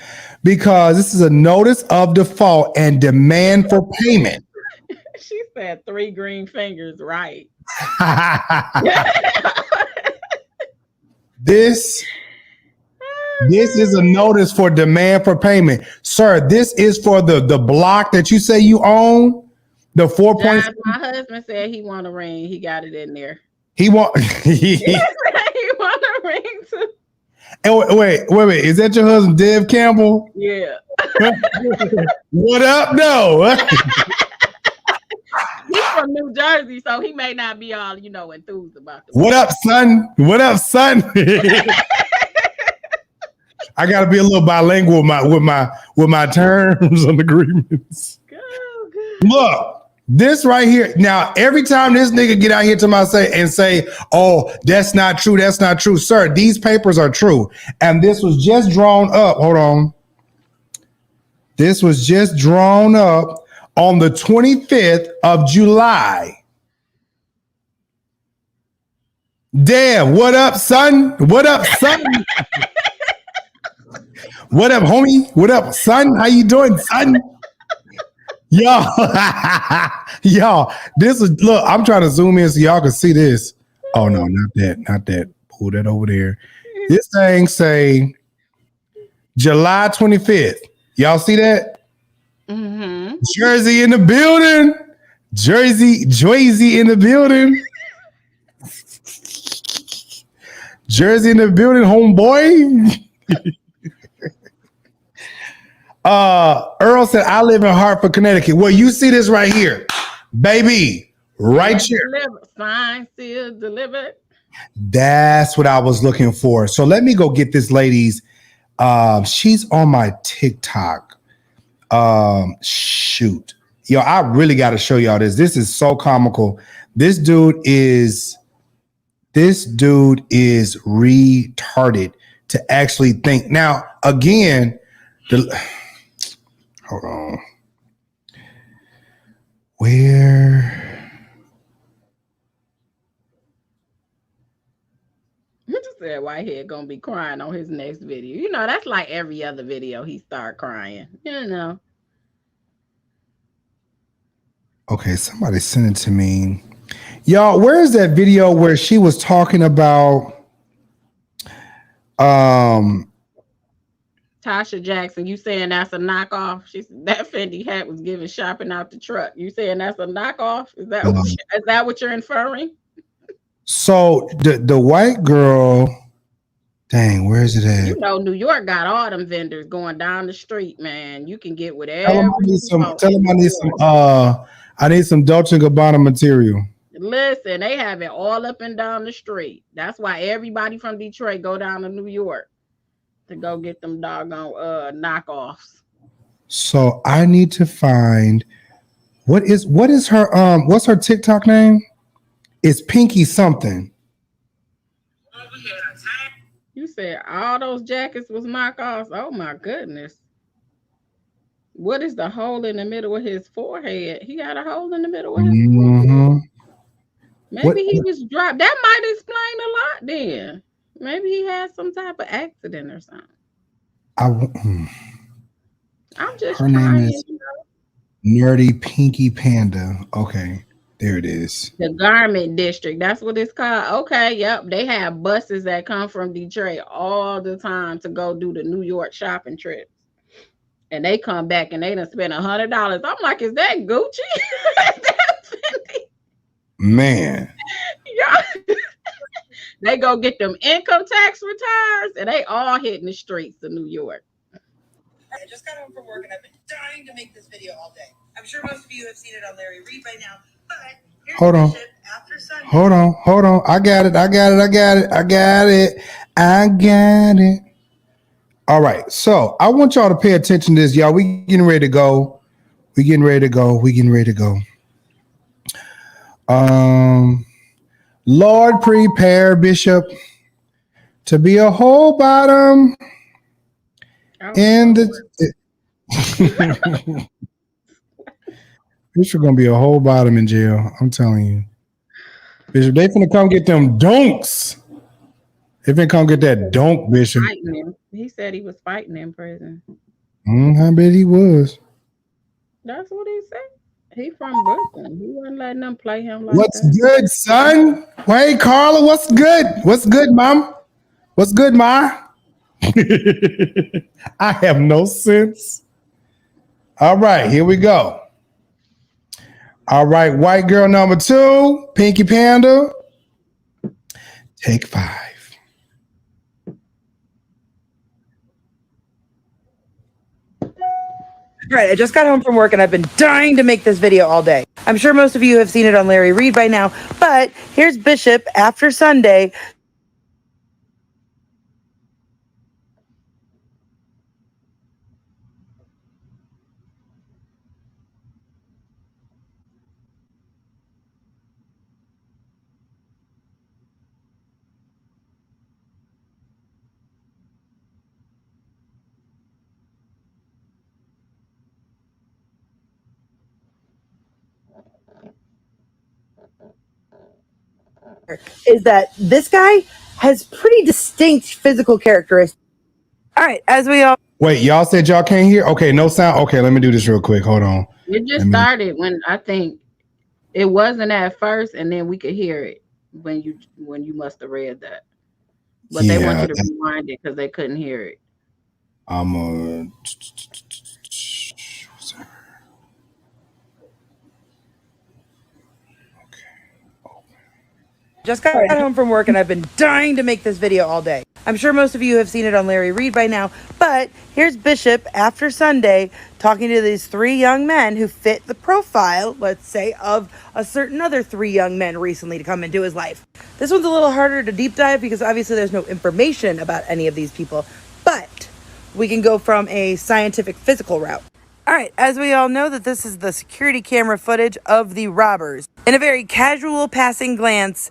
because this is a notice of default and demand for payment. She said 3 green fingers, right? This is a notice for demand for payment. Sir, this is for the block that you say you own. The 4 points. My husband said he want a ring. He got it in there. He want he want a ring too. And wait. Is that your husband, Dev Campbell? Yeah. What up? No. He's from New Jersey, so he may not be all, enthused about the What up, son? I got to be a little bilingual with my terms and agreements. Look. This right here. Now, every time this nigga get out here to my say, oh, that's not true. That's not true. Sir, these papers are true. And this was just drawn up. Hold on. This was just drawn up on the 25th of July. Damn, what up, son? What up, son? What up, homie? What up, son? How you doing, son? Y'all, this is, look, I'm trying to zoom in so y'all can see this. Oh, no, not that. Pull that over there. This thing say July 25th. Y'all see that? Mm-hmm. Jersey in the building. Jersey in the building. Jersey in the building, homeboy. Earl said, I live in Hartford, Connecticut. Well, you see this right here, baby, right here. Signed, sealed, delivered. That's what I was looking for. So let me go get this lady's. She's on my TikTok. Shoot. Yo, I really got to show y'all this. This is so comical. This dude is retarded to actually think. Now, again, hold on. Where? You just said Whitehead gonna be crying on his next video. You know, that's like every other video he start crying. You know. Okay, somebody sent it to me. Y'all, where is that video where she was talking about Tasha Jackson, you saying that's a knockoff? She said that Fendi hat was given shopping out the truck. You saying that's a knockoff? Is that what you're inferring? So the white girl, dang, where is it at? You know, New York got all them vendors going down the street, man. You can get whatever. Tell them I need some Dolce & Gabbana material. Listen, they have it all up and down the street. That's why everybody from Detroit go down to New York to go get them doggone knockoffs. So I need to find what is her what's her TikTok name? It's Pinky something. You said all those jackets was knockoffs. Oh my goodness. What is the hole in the middle of his forehead? He got a hole in the middle of his forehead. Maybe he was dropped. That might explain a lot then. Maybe he had some type of accident or something. I'm just her name is Nerdy Pinky Panda. Okay, there it is. The Garment District. That's what it's called. Okay, yep. They have buses that come from Detroit all the time to go do the New York shopping trips. And they come back and they done spend $100. I'm like, is that Gucci? Man. Yeah. They go get them income tax returns and they all hitting the streets of New York. I just got home from work and I've been dying to make this video all day. I'm sure most of you have seen it on Larry Reed by now, but here's hold on. After Sunday. Hold on. I got it. All right. So I want y'all to pay attention to this, y'all. We getting ready to go. Lord, prepare Bishop to be a whole bottom in the Bishop gonna be a whole bottom in jail. I'm telling you. Bishop, they finna come get them donks. They finna come get that donk, Bishop. He said he was fighting in prison. I bet he was. That's what he said. He from Brooklyn. He wasn't letting them play him like what's that. Good, son? Hey, Carla, what's good? What's good, Mom? What's good, Ma? I have no sense. All right, here we go. All right, white girl number 2, Pinky Panda. Take 5. All right, I just got home from work and I've been dying to make this video all day. I'm sure most of you have seen it on Larry Reed by now, but here's Bishop after Sunday. is that this guy has pretty distinct physical characteristics. All right, as we all... Wait, y'all said y'all can't hear? Okay, no sound. Okay, let me do this real quick. Hold on. It just started when I think it wasn't at first, and then we could hear it when you must have read that. But they want you to rewind it because they couldn't hear it. I'm just got home from work and I've been dying to make this video all day. I'm sure most of you have seen it on Larry Reed by now, but here's Bishop after Sunday talking to these 3 young men who fit the profile, let's say, of a certain other 3 young men recently to come into his life. This one's a little harder to deep dive because obviously there's no information about any of these people, but we can go from a scientific physical route. All right, as we all know that this is the security camera footage of the robbers. In a very casual passing glance,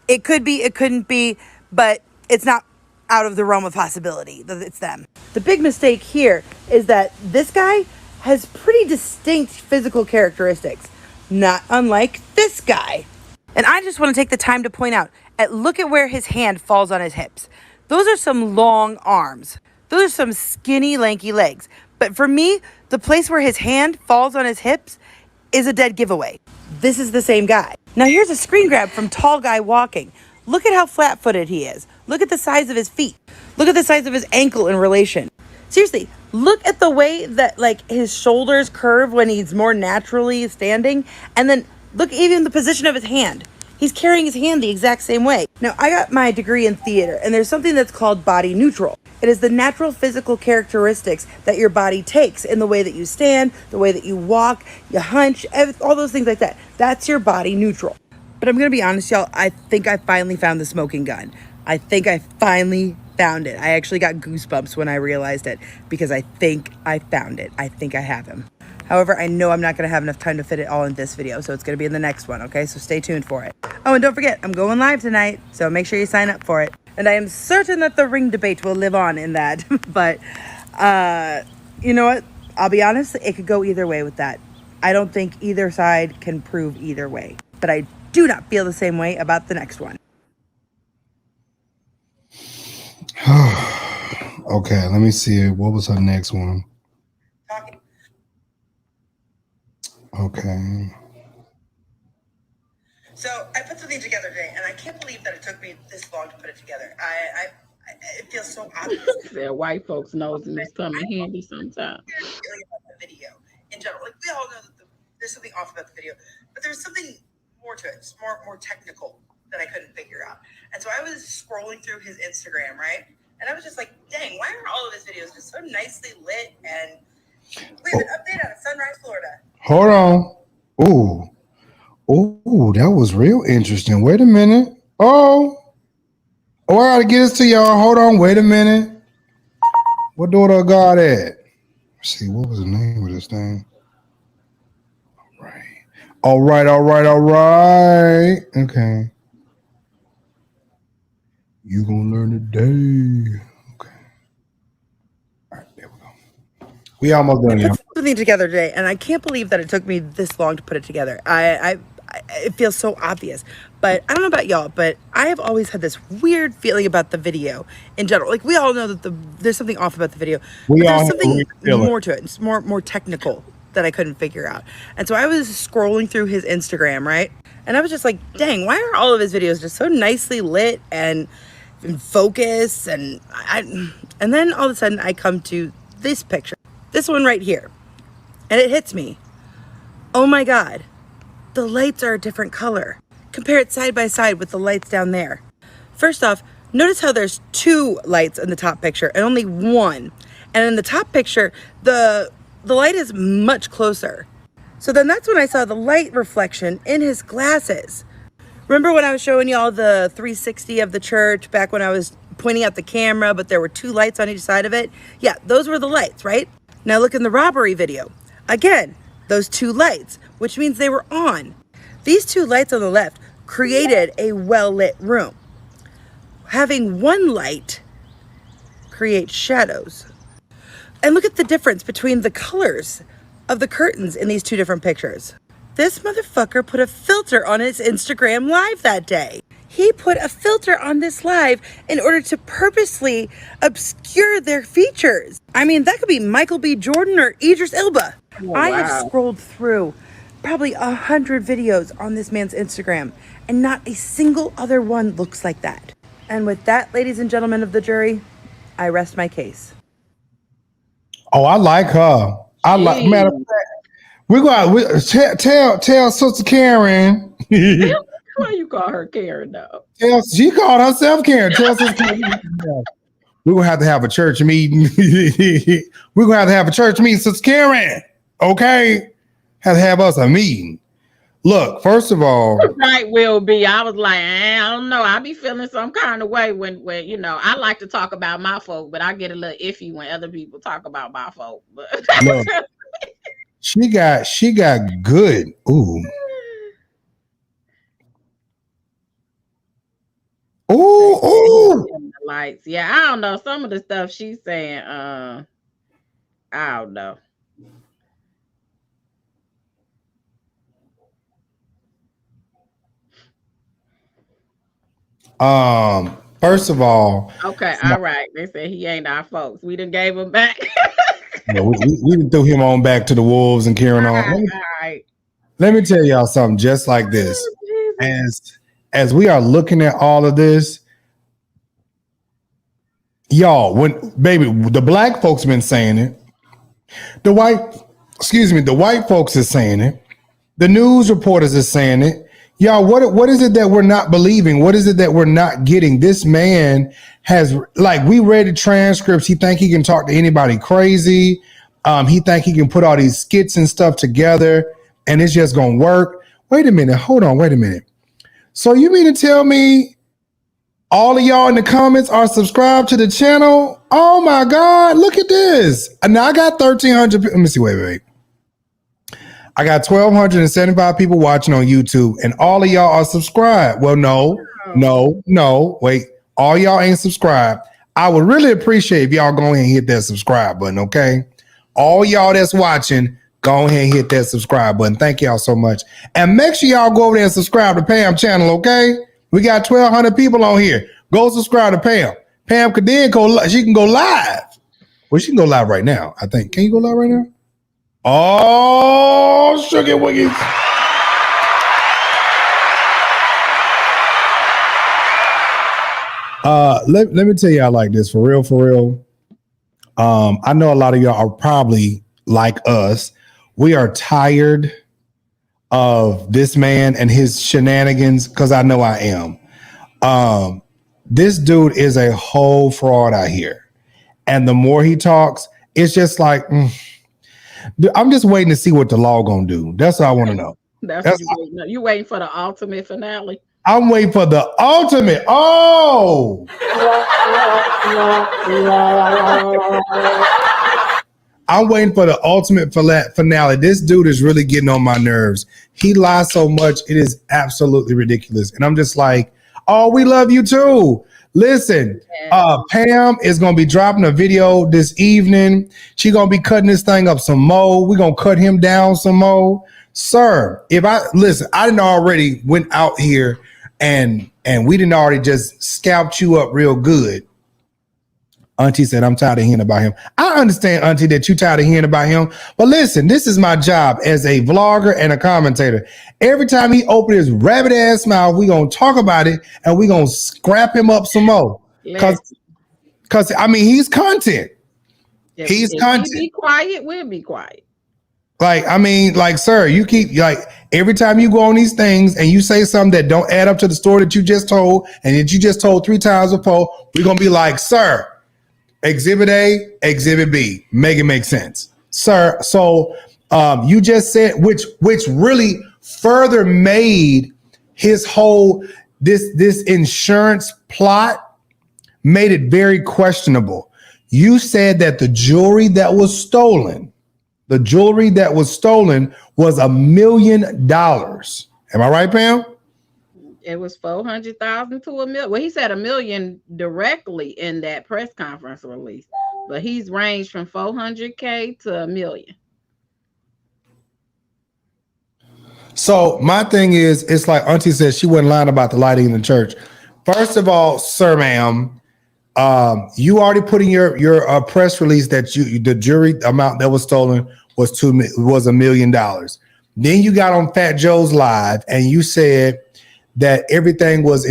it could be, it couldn't be, but it's not out of the realm of possibility that it's them. The big mistake here is that this guy has pretty distinct physical characteristics, not unlike this guy. And I just want to take the time to point out, look at where his hand falls on his hips. Those are some long arms. Those are some skinny, lanky legs. But for me, the place where his hand falls on his hips is a dead giveaway. This is the same guy. Now here's a screen grab from Tall Guy Walking. Look at how flat-footed he is. Look at the size of his feet. Look at the size of his ankle in relation. Seriously, look at the way that his shoulders curve when he's more naturally standing. And then look even the position of his hand. He's carrying his hand the exact same way. Now, I got my degree in theater, and there's something that's called body neutral. It is the natural physical characteristics that your body takes in the way that you stand, the way that you walk, you hunch, all those things like that. That's your body neutral. But I'm going to be honest, y'all, I think I finally found the smoking gun. I think I finally found it. I actually got goosebumps when I realized it because I think I found it. I think I have him. However, I know I'm not going to have enough time to fit it all in this video, so it's going to be in the next one, okay? So stay tuned for it. Oh, and don't forget, I'm going live tonight, so make sure you sign up for it. And I am certain that the ring debate will live on in that. But, you know what? I'll be honest, it could go either way with that. I don't think either side can prove either way. But I do not feel the same way about the next one. Okay, let me see. What was her next one? Okay. So I put something together today, and I can't believe that it took me this long to put it together. It feels so obvious. Their white folks knows and it's coming handy sometimes. About the video in general, we all know that there's something off about the video, but there's something more to it. It's more technical that I couldn't figure out. And so I was scrolling through his Instagram, right? And I was just like, dang, why are all of his videos just so nicely lit? And we have an update out of Sunrise, Florida. Hold on. Ooh, that was real interesting. Wait a minute. Oh, I gotta get this to y'all. Hold on. Wait a minute. What daughter of God at? Let's see, what was the name of this thing? All right. Okay. You gonna learn today. Okay. All right, there we go. We almost done now. I put something together today, and I can't believe that it took me this long to put it together. It feels so obvious, but I don't know about y'all, but I have always had this weird feeling about the video in general. We all know that there's something off about the video, but there's something more to it. It's more technical that I couldn't figure out. And so I was scrolling through his Instagram, right? And I was just like, dang, why are all of his videos just so nicely lit and in focus? And then all of a sudden I come to this picture, this one right here, and it hits me. Oh my God. The lights are a different color. Compare it side by side with the lights down there. First off, notice how there's 2 lights in the top picture and only 1. And in the top picture, the light is much closer. So then that's when I saw the light reflection in his glasses. Remember when I was showing y'all the 360 of the church back when I was pointing out the camera, but there were 2 lights on each side of it? Yeah, those were the lights, right? Now look in the robbery video. Again, those 2 lights, which means they were on. These 2 lights on the left created a well-lit room. Having 1 light creates shadows. And look at the difference between the colors of the curtains in these 2 different pictures. This motherfucker put a filter on his Instagram live that day. he put a filter on this live in order to purposely obscure their features. I mean, that could be Michael B. Jordan or Idris Elba. Oh, I have wow. scrolled through probably 100 videos on this man's Instagram, and not a single other one looks like that. And with that, ladies and gentlemen of the jury, I rest my case. Oh, I like her. I like. Matter of fact, we're going to tell Sister Karen. Why you call her Karen though? She called herself Karen. Tell Sister Karen. We're going to have a church meeting. We're going to have a church meeting, Sister Karen. Okay? Have us a meeting. Look, first of all. Right, will be. I was like, I don't know. I be feeling some kind of way when you know, I like to talk about my folk, but I get a little iffy when other people talk about my folk. But look, she got good. Ooh. Ooh. Lights. Yeah, I don't know. Some of the stuff she's saying, I don't know. First of all. Okay, all right. They said he ain't our folks. We done gave him back. we threw him on back to the wolves and carrying on. All right. Let me tell y'all something just like this. As we are looking at all of this, y'all, the black folks been saying it. The white folks is saying it. The news reporters are saying it. Y'all, what is it that we're not believing? What is it that we're not getting? This man has, like, we read the transcripts. He think he can talk to anybody crazy. He think he can put all these skits and stuff together and it's just gonna work. Wait a minute. Hold on. Wait a minute. So you mean to tell me all of y'all in the comments are subscribed to the channel? Oh my God, look at this. Now I got 1,300. Let me see. Wait. I got 1,275 people watching on YouTube, and all of y'all are subscribed. Well, no. Wait, all y'all ain't subscribed. I would really appreciate if y'all go ahead and hit that subscribe button, okay? All y'all that's watching, go ahead and hit that subscribe button. Thank y'all so much. And make sure y'all go over there and subscribe to Pam's channel, okay? We got 1,200 people on here. Go subscribe to Pam. Pam could then she can go live. Well, she can go live right now, I think. Can you go live right now? Oh, sugar wiggies. Let me tell y'all like this, for real. I know a lot of y'all are probably like us. We are tired of this man and his shenanigans, because I know I am. This dude is a whole fraud out here. And the more he talks, it's just like, I'm just waiting to see what the law gonna do. That's all I want to know. You waiting for the ultimate finale? I'm waiting for the ultimate. Oh, I'm waiting for the ultimate finale. This dude is really getting on my nerves. He lies so much. It is absolutely ridiculous. And I'm just like, oh, we love you too. Listen, Pam is going to be dropping a video this evening. She's going to be cutting this thing up some more. We're going to cut him down some more. Sir, I didn't already went out here and we didn't already just scalped you up real good. Auntie said, I'm tired of hearing about him. I understand, Auntie, that you're tired of hearing about him. But listen, this is my job as a vlogger and a commentator. Every time he opens his rabbit ass mouth, we're going to talk about it and we're going to scrap him up some more. Because, I mean, he's content. He's content. Be quiet, we'll be quiet. Like, I mean, like, sir, you keep, like, every time you go on these things and you say something that don't add up to the story that you just told and that you just told 3 times before, we're going to be like, sir, Exhibit A, Exhibit B, make it make sense, sir. So you just said, which really further made his whole this insurance plot, made it very questionable. You said that the jewelry that was stolen was $1 million. Am I right, Pam? It was 400,000 to $1 million. Well, he said $1 million directly in that press conference release, but he's ranged from 400K to $1 million. So my thing is, it's like Auntie said, she wasn't lying about the lighting in the church. First of all, sir, ma'am, you already put in your press release that the jury amount that was stolen was $1 million. Then you got on Fat Joe's live and you said that everything was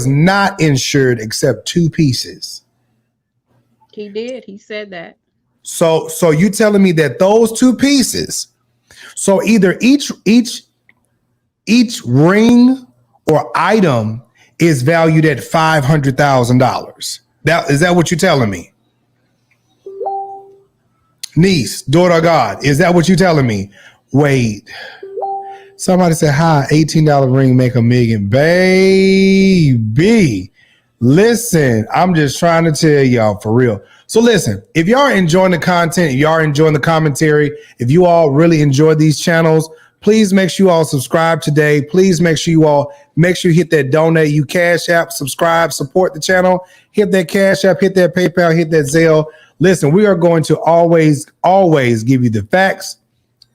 not insured except two pieces. He did. He said that. So you telling me that those two pieces, so either each ring or item is valued at $500,000. Is that what you're telling me? Niece, daughter of God, is that what you're telling me? Wait. Somebody said, hi, $18 ring make $1 million. Baby, listen, I'm just trying to tell y'all for real. So listen, if y'all are enjoying the content, if y'all are enjoying the commentary, if you all really enjoy these channels, please make sure you all subscribe today. Please make sure you hit that donate, you Cash App, subscribe, support the channel, hit that Cash App, hit that PayPal, hit that Zelle. Listen, we are going to always give you the facts,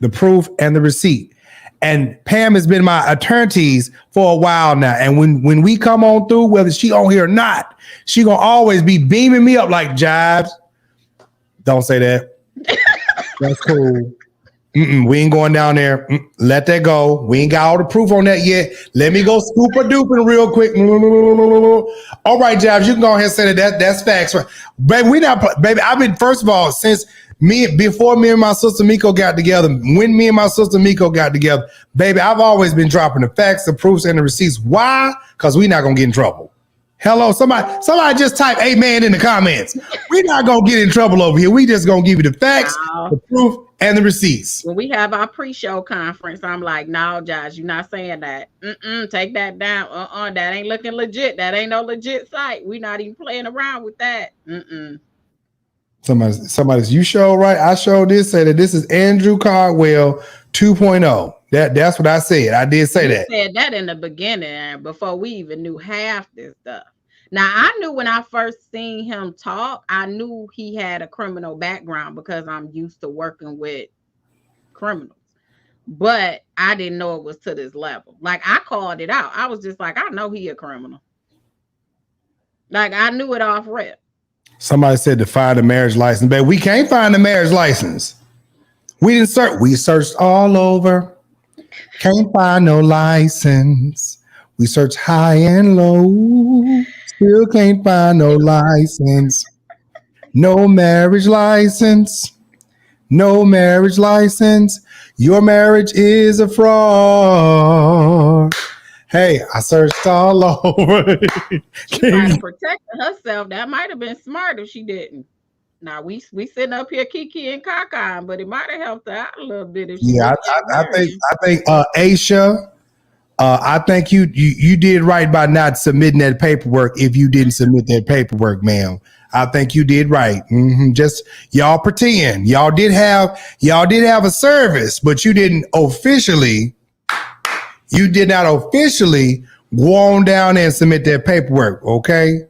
the proof, and the receipt. And Pam has been my attorney for a while now. And when we come on through, whether she on here or not, she gonna always be beaming me up like Jives. Don't say that. That's cool. We ain't going down there. Let that go. We ain't got all the proof on that yet. Let me go scoop a duping real quick. All right, Jives, you can go ahead and say that's facts. Baby, I've been, first of all, since before me and my sister Miko got together, when me and my sister Miko got together, baby, I've always been dropping the facts, the proofs, and the receipts. Why? Because we're not gonna get in trouble. Hello, somebody just type amen in the comments. We're not gonna get in trouble over here. We just gonna give you the facts, the proof, and the receipts. When we have our pre-show conference, I'm like, no, Josh, you're not saying that. Take that down. That ain't looking legit. That ain't no legit site. We're not even playing around with that. Somebody's you show right. I showed this, say that this is Andrew Caldwell 2.0. That's what I said. I did say that. You said that in the beginning before we even knew half this stuff. Now, I knew when I first seen him talk, I knew he had a criminal background because I'm used to working with criminals. But I didn't know it was to this level. Like, I called it out. I was just like, I know he a criminal. Like, I knew it off rip. Somebody said to find a marriage license. But we can't find a marriage license. We didn't search. We searched all over. Can't find no license. We searched high and low. Still can't find no license. No marriage license. No marriage license. Your marriage is a fraud. Hey, I searched all over. She might have protected herself. That might have been smart if she didn't. Now we sitting up here kiki and caca, but it might have helped her out a little bit if she. Yeah, I think Aisha. I think you did right by not submitting that paperwork. If you didn't submit that paperwork, ma'am, I think you did right. Just y'all pretend y'all did have a service, but you didn't officially. You did not officially go on down there and submit that paperwork. Okay.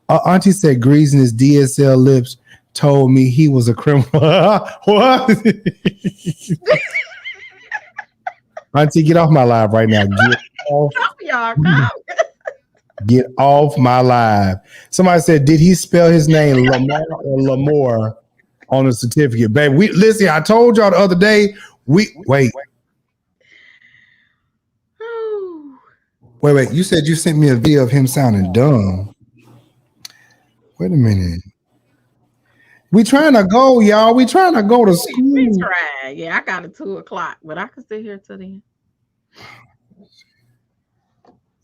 Auntie said greasing his DSL lips told me he was a criminal. What? Auntie, get off my live right now. Get off my live. Somebody said, did he spell his name Lamar or Lamor on the certificate? Baby, listen, I told y'all the other day, wait. Wait. You said you sent me a video of him sounding dumb. Wait a minute. We trying to go, y'all. We trying to go to school. We try. Yeah, I got it 2:00, but I can sit here till then.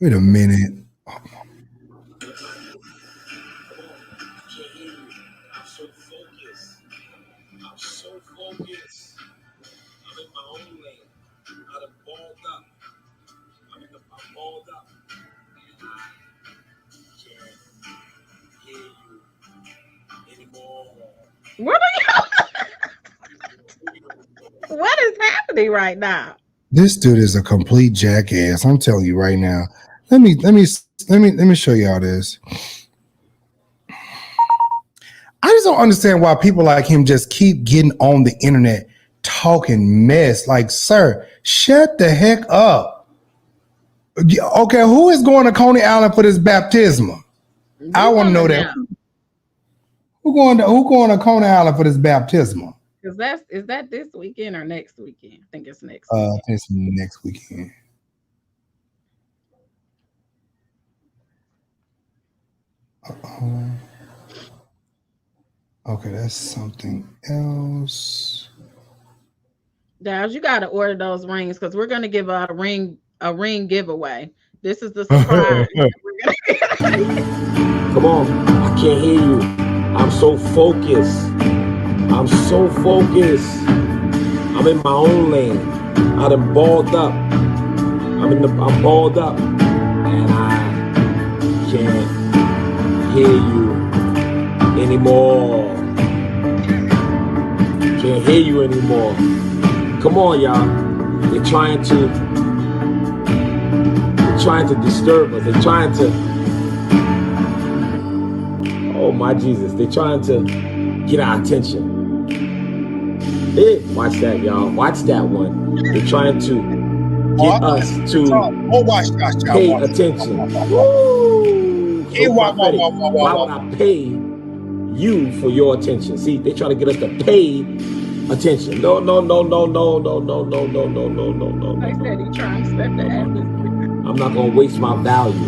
Wait a minute. I'm so focused. I'm in my own lane. I'm balled up. I'm balled up. And I can't hear you anymore. What is happening right now? This dude is a complete jackass. I'm telling you right now. Let me show y'all this. I just don't understand why people like him just keep getting on the internet talking mess. Like, sir, Shut the heck up. Okay, who is going to Coney Island for this baptismal? I want to know that. Who going to Coney Island for this baptismal? Is that this weekend or next weekend? I think it's next weekend. It's next weekend. Okay, that's something else. Dowd, you got to order those rings because we're going to give out a ring giveaway. This is the surprise. Come on, I can't hear you. I'm so focused. I'm in my own lane. I done balled up. I'm balled up, and I can't hear you anymore. Can't hear you anymore. Come on, y'all. They're trying to disturb us. They're trying to, oh my Jesus, they're trying to get our attention. Hey, watch that, y'all. Watch that one. They're trying to get us to pay attention. Woo! So why would I pay you for your attention? See, they're trying to get us to pay attention. No. Like I said, he trying to set the atmosphere. I'm not gonna waste my value.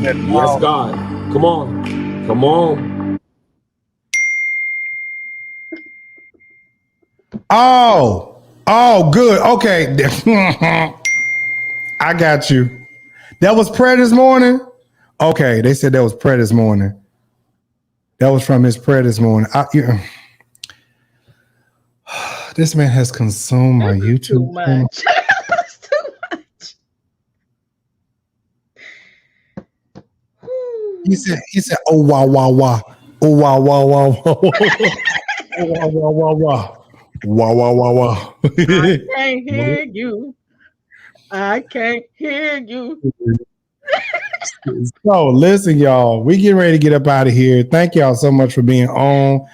Yes, God. Come on. Oh, good. Okay. I got you. That was prayer this morning? Okay, they said that was prayer this morning. That was from his prayer this morning. This man has consumed my YouTube channel. That's too much. He said, oh, wow. Oh, wow. Oh, wow. I can't hear you. So listen, y'all, we getting ready to get up out of here. Thank y'all so much for being on.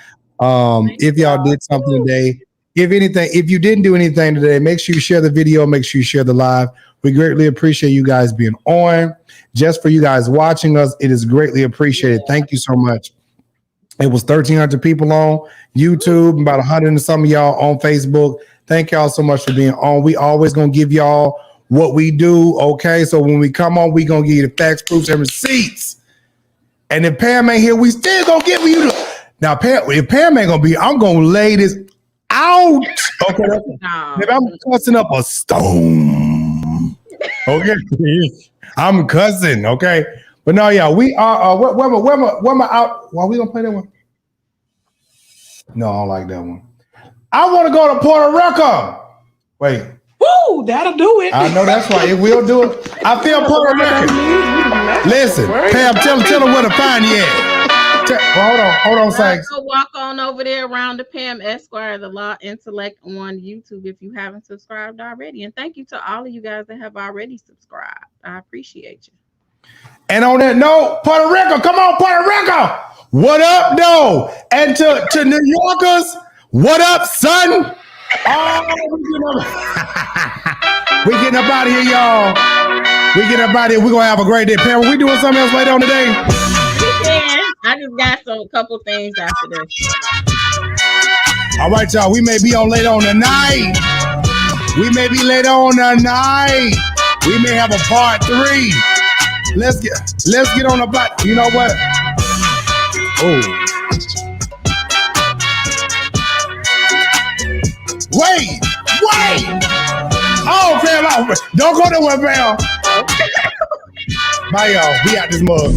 If y'all did something today, if you didn't do anything today, make sure you share the video, make sure you share the live. We greatly appreciate you guys being on. Just for you guys watching us, it is greatly appreciated. Thank you so much. It was 1,300 people on YouTube, about 100 and some of y'all on Facebook. Thank y'all so much for being on. We always gonna give y'all what we do, okay? So when we come on, we gonna give you the facts, proofs, and receipts. And if Pam ain't here, we still gonna give you the. Now, if Pam ain't gonna be, I'm gonna lay this out. Okay, if I'm cussing up a stone. Okay, I'm cussing. Okay, but no, yeah, we are. Where am I out? Why we gonna play that one? No, I don't like that one. I want to go to Puerto Rico. Wait. Woo, that'll do it. I know that's right. It will do it. I feel Puerto Rican. Listen, Pam, tell them where to find you at. Hold on, Saints. So walk on over there around the Pam Esquire, the Law Intellect on YouTube if you haven't subscribed already. And thank you to all of you guys that have already subscribed. I appreciate you. And on that note, Puerto Rico, come on, Puerto Rico. What up, though? And to New Yorkers, what up, son? We getting up out of here, y'all. We getting up out of here. We're gonna have a great day. Pam, we doing something else later on today? I just got a couple things after this. All right, y'all. We may be on later on tonight. We may be later on tonight. We may have a part 3. Let's get on the block. You know what? Oh. Wait. Oh, Pam, don't go nowhere, Pam. Bye, y'all. We out this mug.